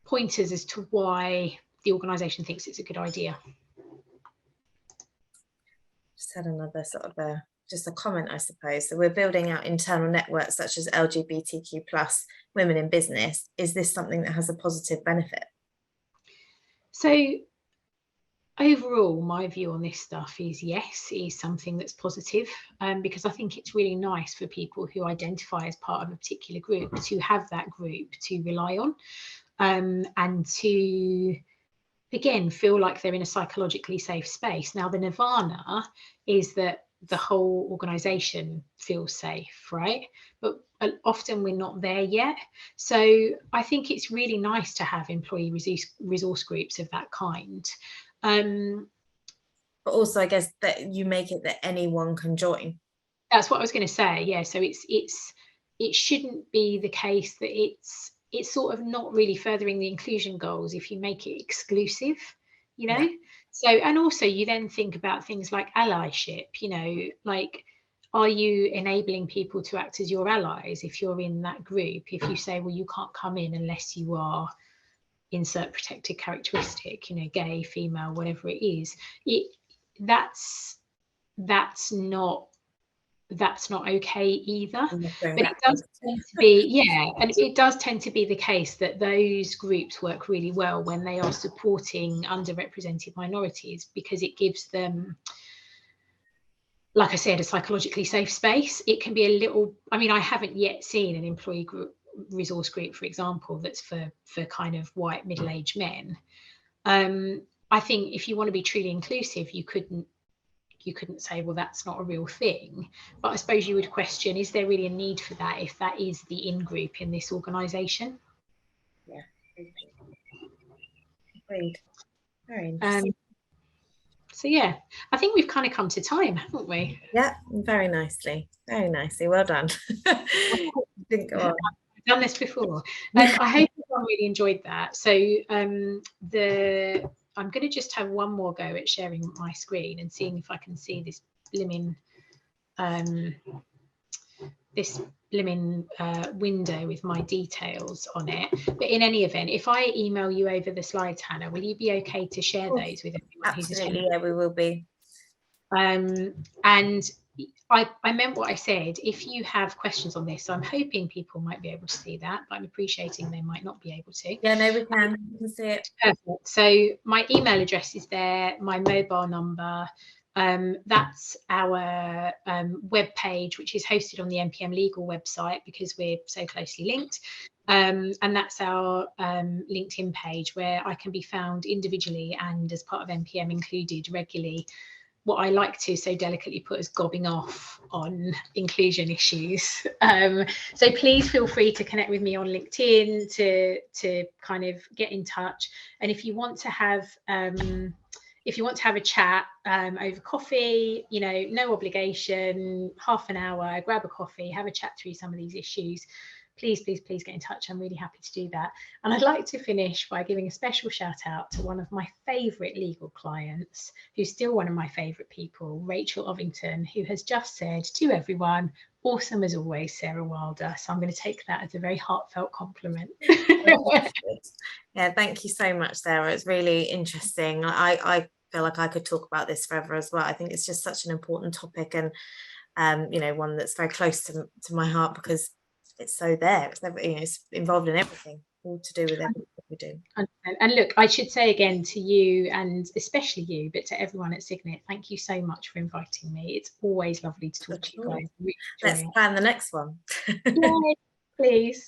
pointers as to why the organisation thinks it's a good idea. Just had another sort of just a comment, I suppose. So we're building out internal networks such as LGBTQ+ women in business. Is this something that has a positive benefit? So overall, my view on this stuff is yes, it is something that's positive, because I think it's really nice for people who identify as part of a particular group to have that group to rely on, and to, again, feel like they're in a psychologically safe space. Now, the nirvana is that the whole organisation feels safe, right? But often we're not there yet. So I think it's really nice to have employee resource groups of that kind. But also, I guess that you make it that anyone can join. That's what I was going to say. Yeah. So it shouldn't be the case that it's sort of not really furthering the inclusion goals if you make it exclusive, Yeah. So, and also you then think about things like allyship, like, are you enabling people to act as your allies if you're in that group? If you say, well, you can't come in unless you are, insert protected characteristic, you know, gay, female, whatever it is, that's not okay either. But it does tend to be, yeah, and it does tend to be the case that those groups work really well when they are supporting underrepresented minorities, because it gives them, like I said, a psychologically safe space. It can be a little, I mean, I haven't yet seen an employee group, resource group, for example, that's for kind of white middle-aged men. I think if you want to be truly inclusive, you couldn't say, well, that's not a real thing. But I suppose you would question, is there really a need for that if that is the in-group in this organisation? Yeah, agreed. Very interesting. So yeah, I think we've kind of come to time, haven't we? Yeah, very nicely. Very nicely. Well done. Didn't go on. I've done this before. I hope everyone really enjoyed that. So I'm going to just have one more go at sharing my screen and seeing if I can see this blimmin' window with my details on it. But in any event, if I email you over the slides, Hannah, will you be okay to share those with everyone? Absolutely, yeah, we will be. And I meant what I said. If you have questions on this, so I'm hoping people might be able to see that, but I'm appreciating they might not be able to. Yeah, no, we can see it. Perfect. So my email address is there, my mobile number. That's our web page, which is hosted on the MPM legal website because we're so closely linked. And that's our LinkedIn page, where I can be found individually and as part of MPM included regularly, what I like to so delicately put as gobbing off on inclusion issues. So please feel free to connect with me on LinkedIn to kind of get in touch. And if you want to have a chat over coffee, you know, no obligation, half an hour, grab a coffee, have a chat through some of these issues, please get in touch. I'm really happy to do that. And I'd like to finish by giving a special shout out to one of my favourite legal clients, who's still one of my favourite people, Rachel Ovington, who has just said to everyone, awesome as always, Sarah Wilder. So I'm going to take that as a very heartfelt compliment. Yeah, thank you so much, Sarah. It's really interesting. I feel like I could talk about this forever as well. I think it's just such an important topic, and you know, one that's very close to my heart, because it's so there. It's never, you know, it's involved in everything, all to do with everything we do. And look, I should say again to you, and especially you, but to everyone at Signet, thank you so much for inviting me. It's always lovely to talk to you guys. Really Let's plan the next one. Yay, please.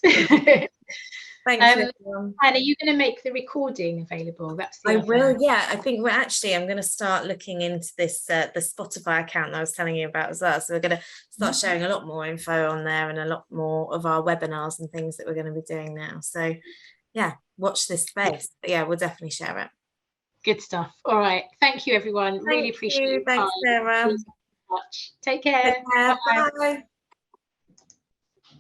Thanks, everyone. And are you going to make the recording available? That's the I will. Yeah, I think I'm going to start looking into this the Spotify account that I was telling you about as well. So we're going to start sharing a lot more info on there, and a lot more of our webinars and things that we're going to be doing now. So yeah, watch this space. But yeah, we'll definitely share it. Good stuff. All right. Thank you, everyone. Really appreciate it. Thanks, Sarah. Take care. Bye.